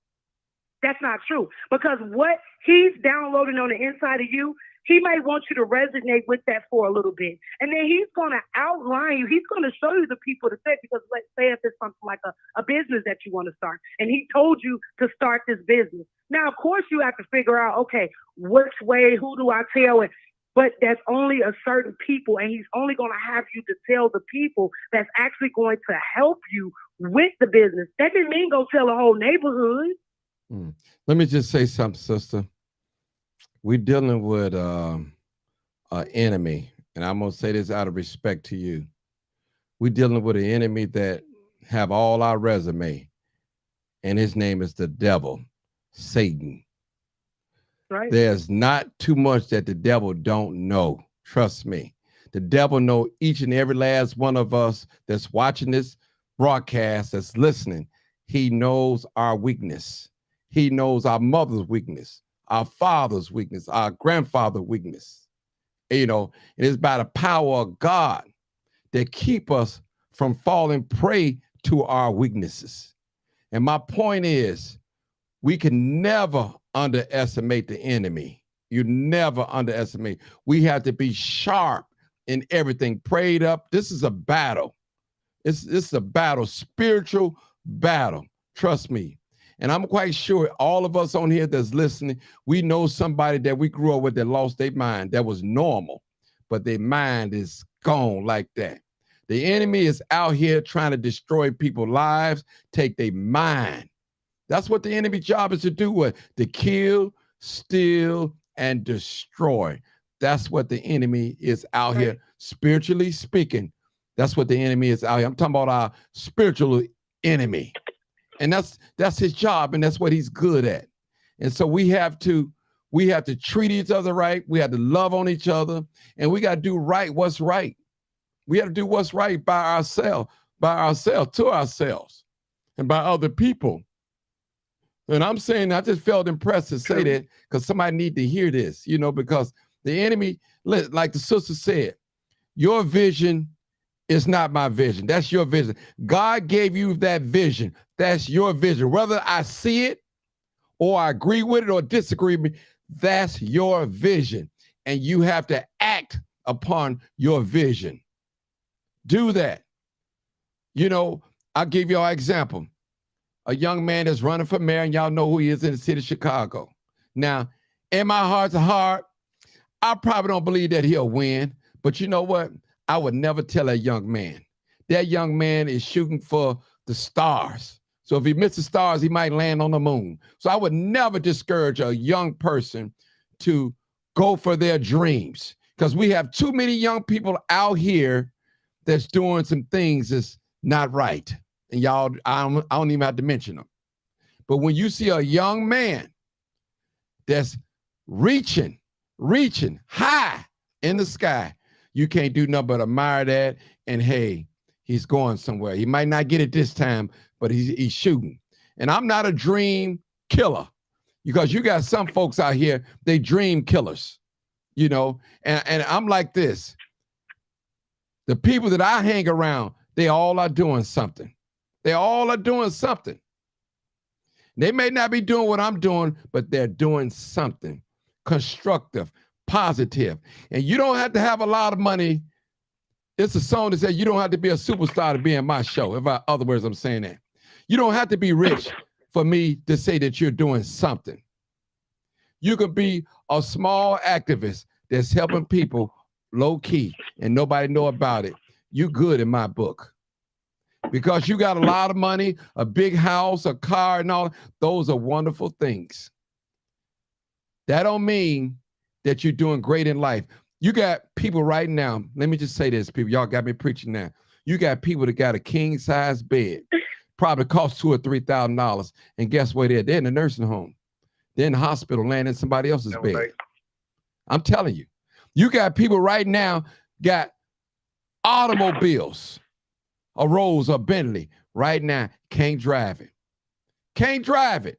That's not true. Because what he's downloading on the inside of you, He might want you to resonate with that for a little bit. And then he's going to outline you. He's going to show you the people to say, because let's say if it's something like a business that you want to start, and he told you to start this business. Now, of course, you have to figure out, okay, which way, who do I tell? But that's only a certain people, and he's only going to have you to tell the people that's actually going to help you with the business. That didn't mean go tell the whole neighborhood. Let me just say something, sister. We're dealing with an enemy, and I'm going to say this out of respect to you. We're dealing with an enemy that have all our resume, and his name is the devil, Satan. Right. There's not too much that the devil don't know. Trust me. The devil know each and every last one of us that's watching this broadcast, that's listening. He knows our weakness. He knows our mother's weakness, our father's weakness, our grandfather's weakness. You know, and it's by the power of God that keep us from falling prey to our weaknesses. And my point is, we can never underestimate the enemy. You never underestimate. We have to be sharp in everything, prayed up. This is a battle. This is a battle, spiritual battle. Trust me. And I'm quite sure all of us on here that's listening, we know somebody that we grew up with that lost their mind. That was normal, but their mind is gone like that. The enemy is out here trying to destroy people's lives, take their mind. That's what the enemy's job is to do, to kill, steal, and destroy. That's what the enemy is out here, spiritually speaking. That's what the enemy is out here. I'm talking about our spiritual enemy. And that's his job, and that's what he's good at. And so we have to treat each other right. We have to love on each other, and we got to do what's right. We have to do what's right by ourselves, to ourselves, and by other people. And I'm saying, I just felt impressed to say that because somebody need to hear this, you know, because the enemy, like the sister said, your vision is not my vision. That's your vision. God gave you that vision. That's your vision. Whether I see it or I agree with it or disagree with me, that's your vision. And you have to act upon your vision. Do that. You know, I'll give you an example. A young man that's running for mayor, and y'all know who he is in the city of Chicago. Now, in my heart to heart, I probably don't believe that he'll win, but you know what? I would never tell that young man. That young man is shooting for the stars. So if he misses the stars, he might land on the moon. So I would never discourage a young person to go for their dreams, because we have too many young people out here that's doing some things that's not right. And y'all, I don't even have to mention them. But when you see a young man that's reaching high in the sky, you can't do nothing but admire that. And hey, he's going somewhere. He might not get it this time, but he's shooting. And I'm not a dream killer, because you got some folks out here, they dream killers, you know, and I'm like this. The people that I hang around, they all are doing something. They all are doing something. They may not be doing what I'm doing, but they're doing something constructive, positive. And you don't have to have a lot of money. It's a song that says you don't have to be a superstar to be in my show. In other words, I'm saying that. You don't have to be rich for me to say that you're doing something. You could be a small activist that's helping people low key and nobody know about it. You good in my book. Because you got a lot of money, a big house, a car, and all. Those are wonderful things. That don't mean that you're doing great in life. You got people right now. Let me just say this, people. Y'all got me preaching now. You got people that got a king size bed, probably cost $2,000 or $3,000, and guess where they're in the nursing home. They're in the hospital, laying in somebody else's bed. Right. I'm telling you, you got people right now got automobiles. A Rolls or Bentley right now, can't drive it. Can't drive it.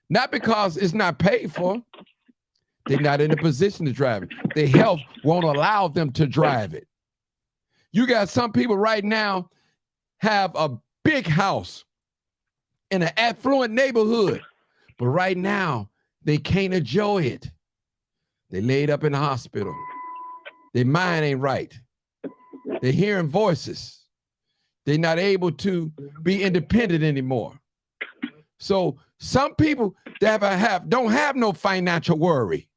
Not because it's not paid for. They're not in a position to drive it. Their health won't allow them to drive it. You got some people right now have a big house in an affluent neighborhood, but right now they can't enjoy it. They laid up in the hospital. Their mind ain't right. They're hearing voices. They're not able to be independent anymore. So some people that don't have no financial worry.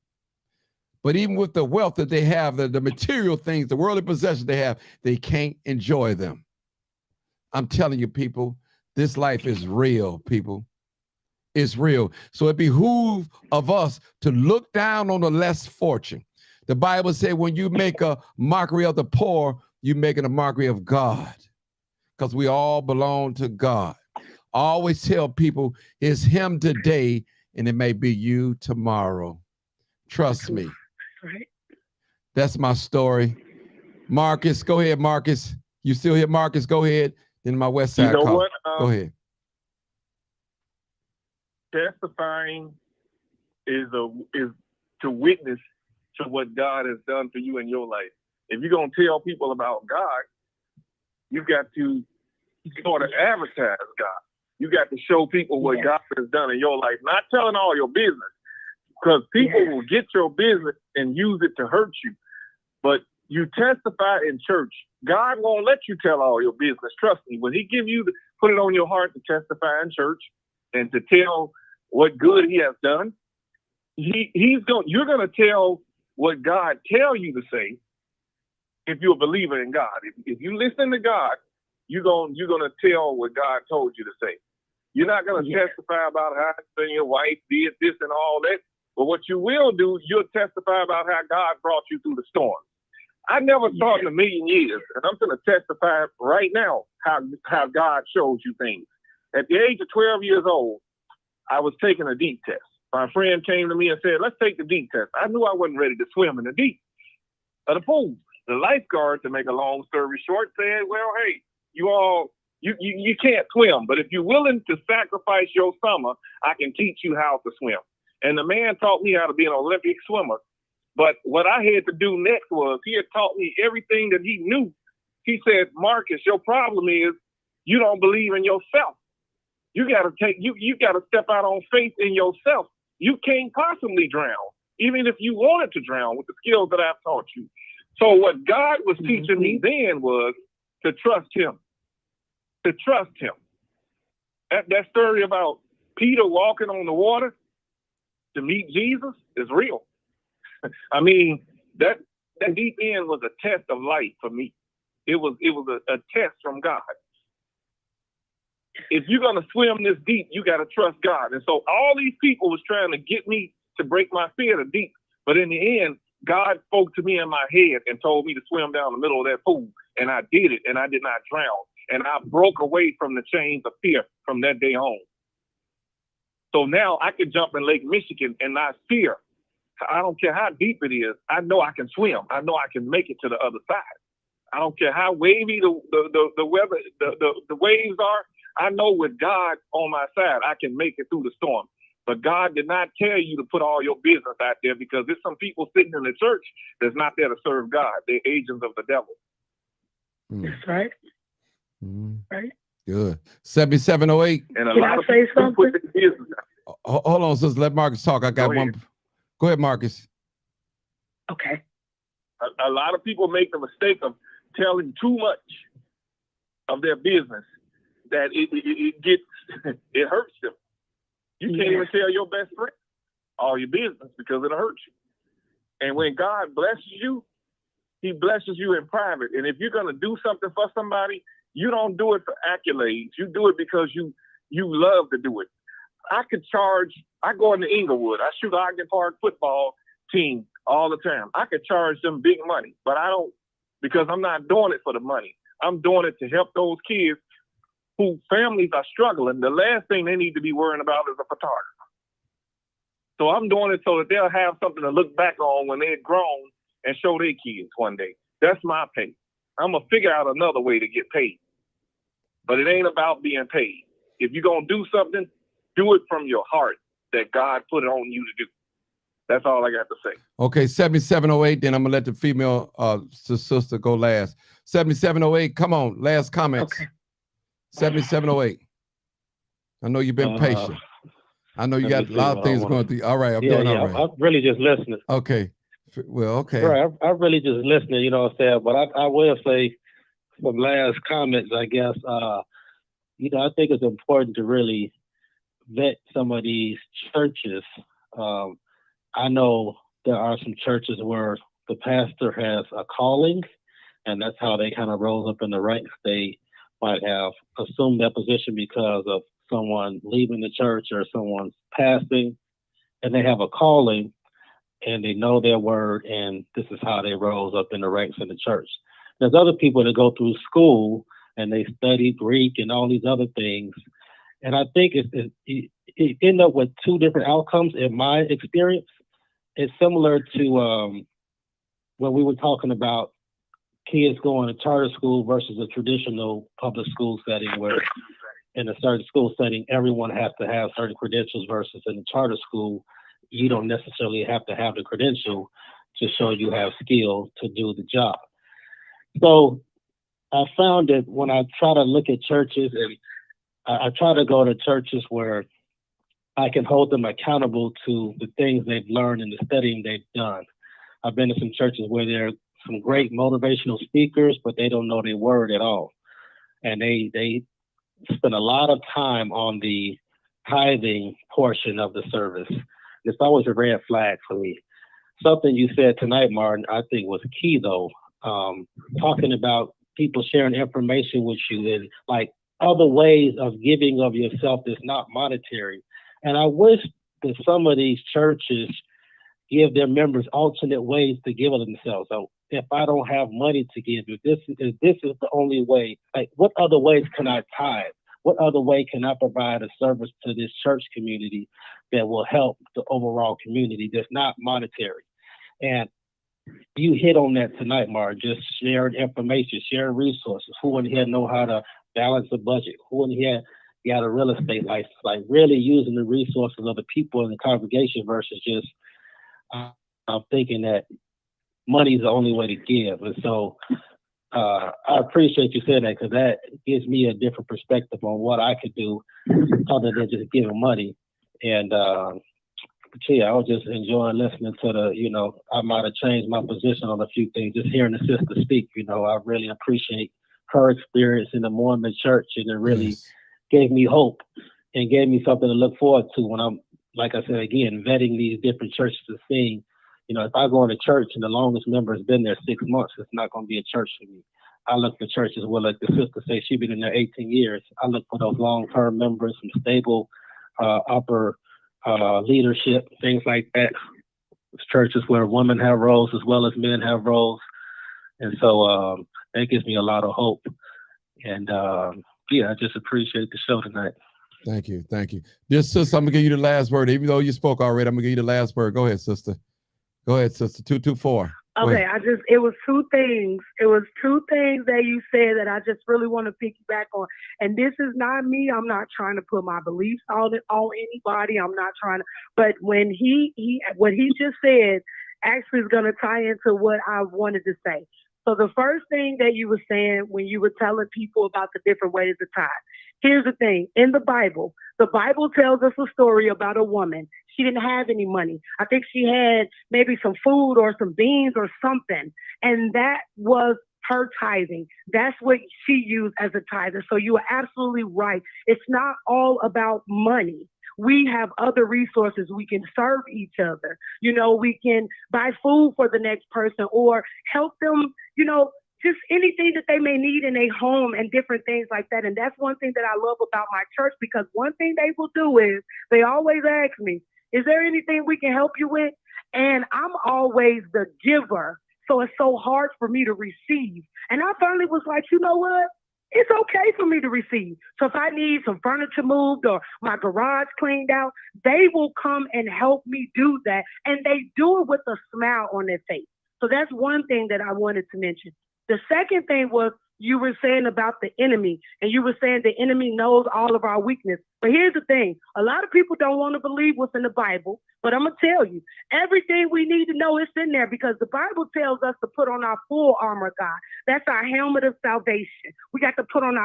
But even with the wealth that they have, the material things, the worldly possessions they have, they can't enjoy them. I'm telling you, people, this life is real, people. It's real. So it behooves of us to look down on the less fortunate. The Bible says when you make a mockery of the poor, you're making a mockery of God, because we all belong to God. I always tell people it's him today, and it may be you tomorrow. Trust me. Right. That's my story. Marcus, go ahead, Marcus. You still here, Marcus? Go ahead. Then my West Side call. What? Go ahead. Testifying is to witness to what God has done for you in your life. If you're gonna tell people about God, you've got to sort of advertise God. You got to show people what God has done in your life, not telling all your business, because people will get your business and use it to hurt you. But you testify in church. God won't let you tell all your business. Trust me. When he give you, put it on your heart to testify in church and to tell what good he has done, you're gonna tell what God tell you to say. If you're a believer in God, if you listen to God, you're gonna tell what God told you to say. You're not gonna testify about how your wife did this and all that. But what you will do, you'll testify about how God brought you through the storm. I never thought in a million years, and I'm going to testify right now how God shows you things. At the age of 12 years old, I was taking a deep test. My friend came to me and said, let's take the deep test. I knew I wasn't ready to swim in the deep of the pool. The lifeguard, to make a long story short, said, well, hey, you can't swim, but if you're willing to sacrifice your summer, I can teach you how to swim. And the man taught me how to be an Olympic swimmer. But what I had to do next was he had taught me everything that he knew. He said, Marcus, your problem is you don't believe in yourself. You got to step out on faith in yourself. You can't possibly drown, even if you wanted to drown with the skills that I've taught you. So what God was teaching me then was to trust him. To trust him. That story about Peter walking on the water to meet Jesus is real. I mean, that deep end was a test of life for me. It was a test from God. If you're gonna swim this deep, you gotta trust God. And so all these people was trying to get me to break my fear of deep, but in the end, God spoke to me in my head and told me to swim down the middle of that pool, and I did it, and I did not drown, and I broke away from the chains of fear from that day on. So now I can jump in Lake Michigan and not fear. I don't care how deep it is. I know I can swim. I know I can make it to the other side. I don't care how wavy the weather, the waves are. I know with God on my side, I can make it through the storm. But God did not tell you to put all your business out there, because there's some people sitting in the church that's not there to serve God. They're agents of the devil. That's right. Right. Good. 7708. And Can I say something? Hold on, sister. Let Marcus talk. I got one. Go ahead, Marcus. Okay. A lot of people make the mistake of telling too much of their business that it hurts them. You can't even tell your best friend all your business because it'll hurt you. And when God blesses you, he blesses you in private. And if you're going to do something for somebody, you don't do it for accolades. You do it because you love to do it. I go into Inglewood. I shoot Ogden Park football team all the time. I could charge them big money, but I don't, because I'm not doing it for the money. I'm doing it to help those kids whose families are struggling. The last thing they need to be worrying about is a photographer. So I'm doing it so that they'll have something to look back on when they're grown and show their kids one day. That's my pay. I'm going to figure out another way to get paid. But it ain't about being paid. If you're going to do something, do it from your heart that God put it on you to do. That's all I got to say. Okay, 7708, then I'm going to let the female sister go last. 7708, come on, last comments. Okay. 7708. I know you've been patient. I know you got a lot of things going through. All right, I'm doing all right. I'm really just listening. Okay. Well, okay. Right. I really just listening, you know what I'm saying? But I will say some last comments, I guess. I think it's important to really vet some of these churches. I know there are some churches where the pastor has a calling, and that's how they kind of rose up in the ranks. They might have assumed that position because of someone leaving the church or someone's passing, and they have a calling and they know their word, and this is how they rose up in the ranks in the church. There's other people that go through school and they study Greek and all these other things, and I think it end up with two different outcomes in my experience. It's similar to when we were talking about kids going to charter school versus a traditional public school setting, where in a certain school setting, everyone has to have certain credentials versus in a charter school, you don't necessarily have to have the credential to show you have skill to do the job. So I found that when I try to look at churches, and I try to go to churches where I can hold them accountable to the things they've learned and the studying they've done. I've been to some churches where there are some great motivational speakers, but they don't know their word at all. And they spend a lot of time on the tithing portion of the service. It's always a red flag for me. Something you said tonight, Martin, I think was key though. Talking about people sharing information with you and like other ways of giving of yourself that's not monetary. And I wish that some of these churches give their members alternate ways to give of themselves. So if I don't have money to give, if this is the only way, like what other ways can I tithe? What other way can I provide a service to this church community that will help the overall community that's not monetary? And you hit on that tonight, Mark, just sharing information, sharing resources. Who in here know how to balance a budget? Who in here got a real estate license? Like really using the resources of the people in the congregation versus just I'm thinking that money is the only way to give. And so I appreciate you saying that, because that gives me a different perspective on what I could do other than just giving money. And yeah, I was just enjoying listening to I might have changed my position on a few things, just hearing the sister speak. I really appreciate her experience in the Mormon church, and it really gave me hope and gave me something to look forward to when I'm, like I said, again, vetting these different churches and seeing, if I go into church and the longest member has been there 6 months, it's not going to be a church for me. I look for churches where, like the sister say, she's been in there 18 years. I look for those long-term members, some stable upper leadership, things like that. It's churches where women have roles as well as men have roles. And so that gives me a lot of hope. And I just appreciate the show tonight. Thank you. Thank you. Just sister, I'm going to give you the last word. Even though you spoke already, I'm going to give you the last word. Go ahead, sister. Go ahead, sister. 224. Okay, it was two things. It was two things that you said that I just really want to piggyback on. And this is not me. I'm not trying to put my beliefs on anybody. I'm not trying to. But when what he just said actually is going to tie into what I wanted to say. So the first thing that you were saying when you were telling people about the different ways to tithe. Here's the thing. In the Bible tells us a story about a woman. She didn't have any money. I think she had maybe some food or some beans or something. And that was her tithing. That's what she used as a tither. So you are absolutely right. It's not all about money. We have other resources. We can serve each other. We can buy food for the next person or help them, just anything that they may need in a home and different things like that. And that's one thing that I love about my church, because one thing they will do is they always ask me, is there anything we can help you with? And I'm always the giver. So it's so hard for me to receive. And I finally was like, you know what? It's okay for me to receive. So if I need some furniture moved or my garage cleaned out, they will come and help me do that. And they do it with a smile on their face. So that's one thing that I wanted to mention. The second thing was you were saying about the enemy, and you were saying the enemy knows all of our weakness. But here's the thing. A lot of people don't want to believe what's in the Bible, but I'm going to tell you, everything we need to know is in there, because the Bible tells us to put on our full armor, God. That's our helmet of salvation. We got to put on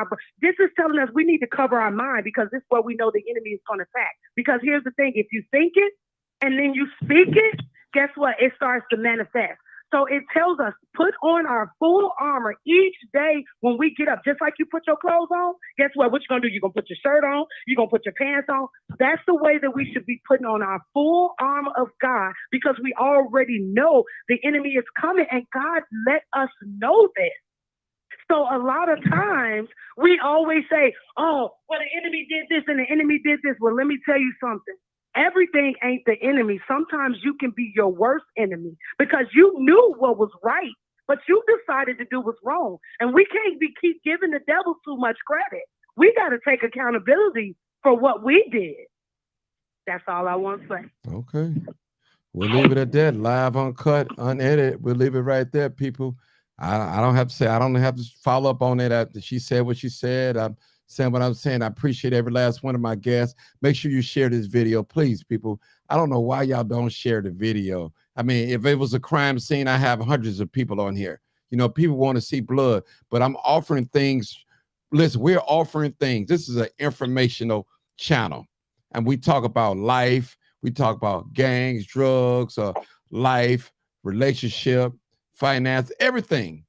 this is telling us we need to cover our mind, because this is where we know the enemy is going to attack. Because here's the thing. If you think it and then you speak it, guess what? It starts to manifest. So it tells us, put on our full armor each day when we get up. Just like you put your clothes on, guess what? What you're going to do? You're going to put your shirt on. You're going to put your pants on. That's the way that we should be putting on our full armor of God, because we already know the enemy is coming, and God let us know this. So a lot of times we always say, oh, well, the enemy did this and the enemy did this. Well, let me tell you something. Everything ain't the enemy. Sometimes you can be your worst enemy because you knew what was right, but you decided to do what's wrong. And we can't keep giving the devil too much credit. We got to take accountability for what we did. That's all I want to say. Okay. We'll leave it at that. Live, uncut, unedited. We'll leave it right there, people. I don't have to say, I don't have to follow up on it. She said what she said. I'm saying what I'm saying. I appreciate every last one of my guests. Make sure you share this video, please, people. I don't know why y'all don't share the video. I mean, if it was a crime scene, I have hundreds of people on here. You know, people want to see blood, but I'm offering things. Listen, we're offering things. This is an informational channel, and we talk about life. We talk about gangs, drugs, life, relationship, finance, everything.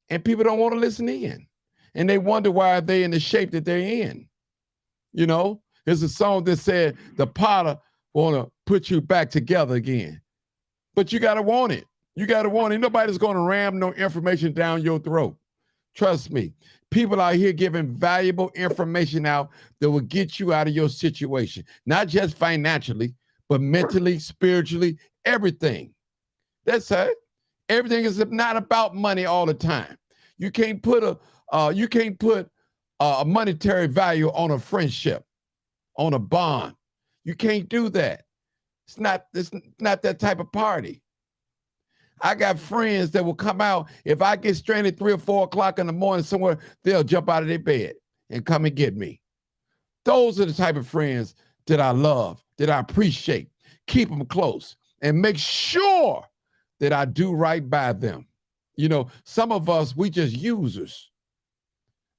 And people don't want to listen in. And they wonder why they're in the shape that they're in. You know, there's a song that said, the potter want to put you back together again. But you got to want it. You got to want it. Nobody's going to ram no information down your throat. Trust me. People out here giving valuable information out that will get you out of your situation. Not just financially, but mentally, spiritually, everything. That's it. Everything is not about money all the time. You can't put a monetary value on a friendship, on a bond. You can't do that. It's not that type of party. I got friends that will come out. If I get stranded 3 or 4 o'clock in the morning somewhere, they'll jump out of their bed and come and get me. Those are the type of friends that I love, that I appreciate. Keep them close and make sure that I do right by them. You know, some of us, we just users.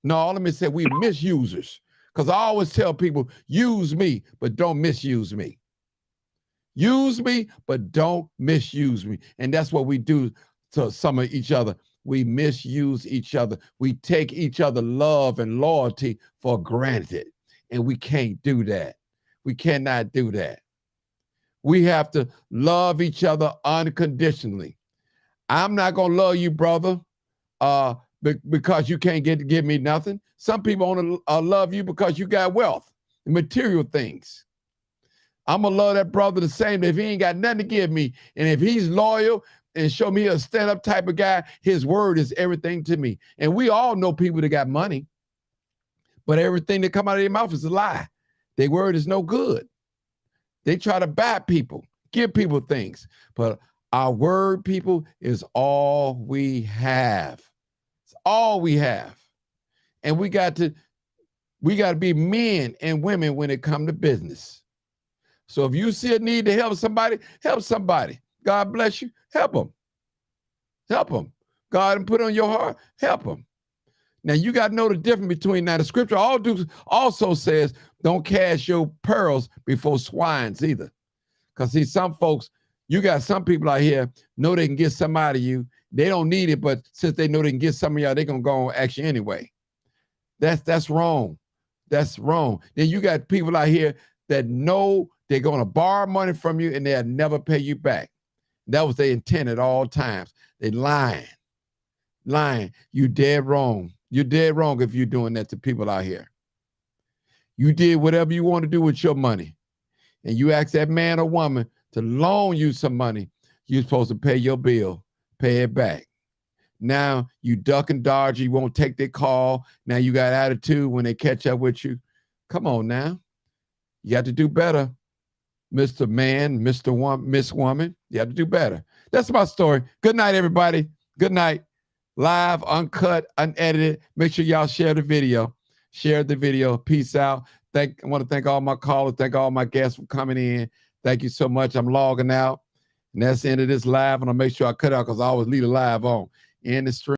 No, let me say we misusers. Because I always tell people, use me, but don't misuse me. Use me, but don't misuse me. And that's what we do to some of each other. We misuse each other. We take each other love and loyalty for granted. And we can't do that. We cannot do that. We have to love each other unconditionally. I'm not going to love you, brother, because you can't give me nothing. Some people want to love you because you got wealth and material things. I'm going to love that brother the same if he ain't got nothing to give me. And if he's loyal and show me a stand-up type of guy, his word is everything to me. And we all know people that got money, but everything that come out of their mouth is a lie. Their word is no good. They try to buy people, give people things. But our word, people, is all we have. It's all we have. And we got to be men and women when it comes to business. So if you see a need to help somebody, help somebody. God bless you. Help them. Help them. God put it on your heart. Help them. Now, you got to know the difference between that. The scripture also says, don't cast your pearls before swines either. Because, see, some folks, you got some people out here know they can get some out of you. They don't need it, but since they know they can get some of y'all, they're going to go and ask you anyway. That's wrong. That's wrong. Then you got people out here that know they're going to borrow money from you and they'll never pay you back. That was their intent at all times. They lying. You dead wrong. You're dead wrong if you're doing that to people out here. You did whatever you want to do with your money. And you ask that man or woman to loan you some money. You're supposed to pay your bill, pay it back. Now you duck and dodge. You won't take their call. Now you got attitude when they catch up with you. Come on now. You got to do better, Mr. Man, Mr. Woman, Miss Woman. You have to do better. That's my story. Good night, everybody. Good night. Live, uncut, unedited. Make sure y'all share the video. Share the video. Peace out. I want to thank all my callers. Thank all my guests for coming in. Thank you so much. I'm logging out. And that's the end of this live. And I'll make sure I cut out because I always leave the live on. In the stream.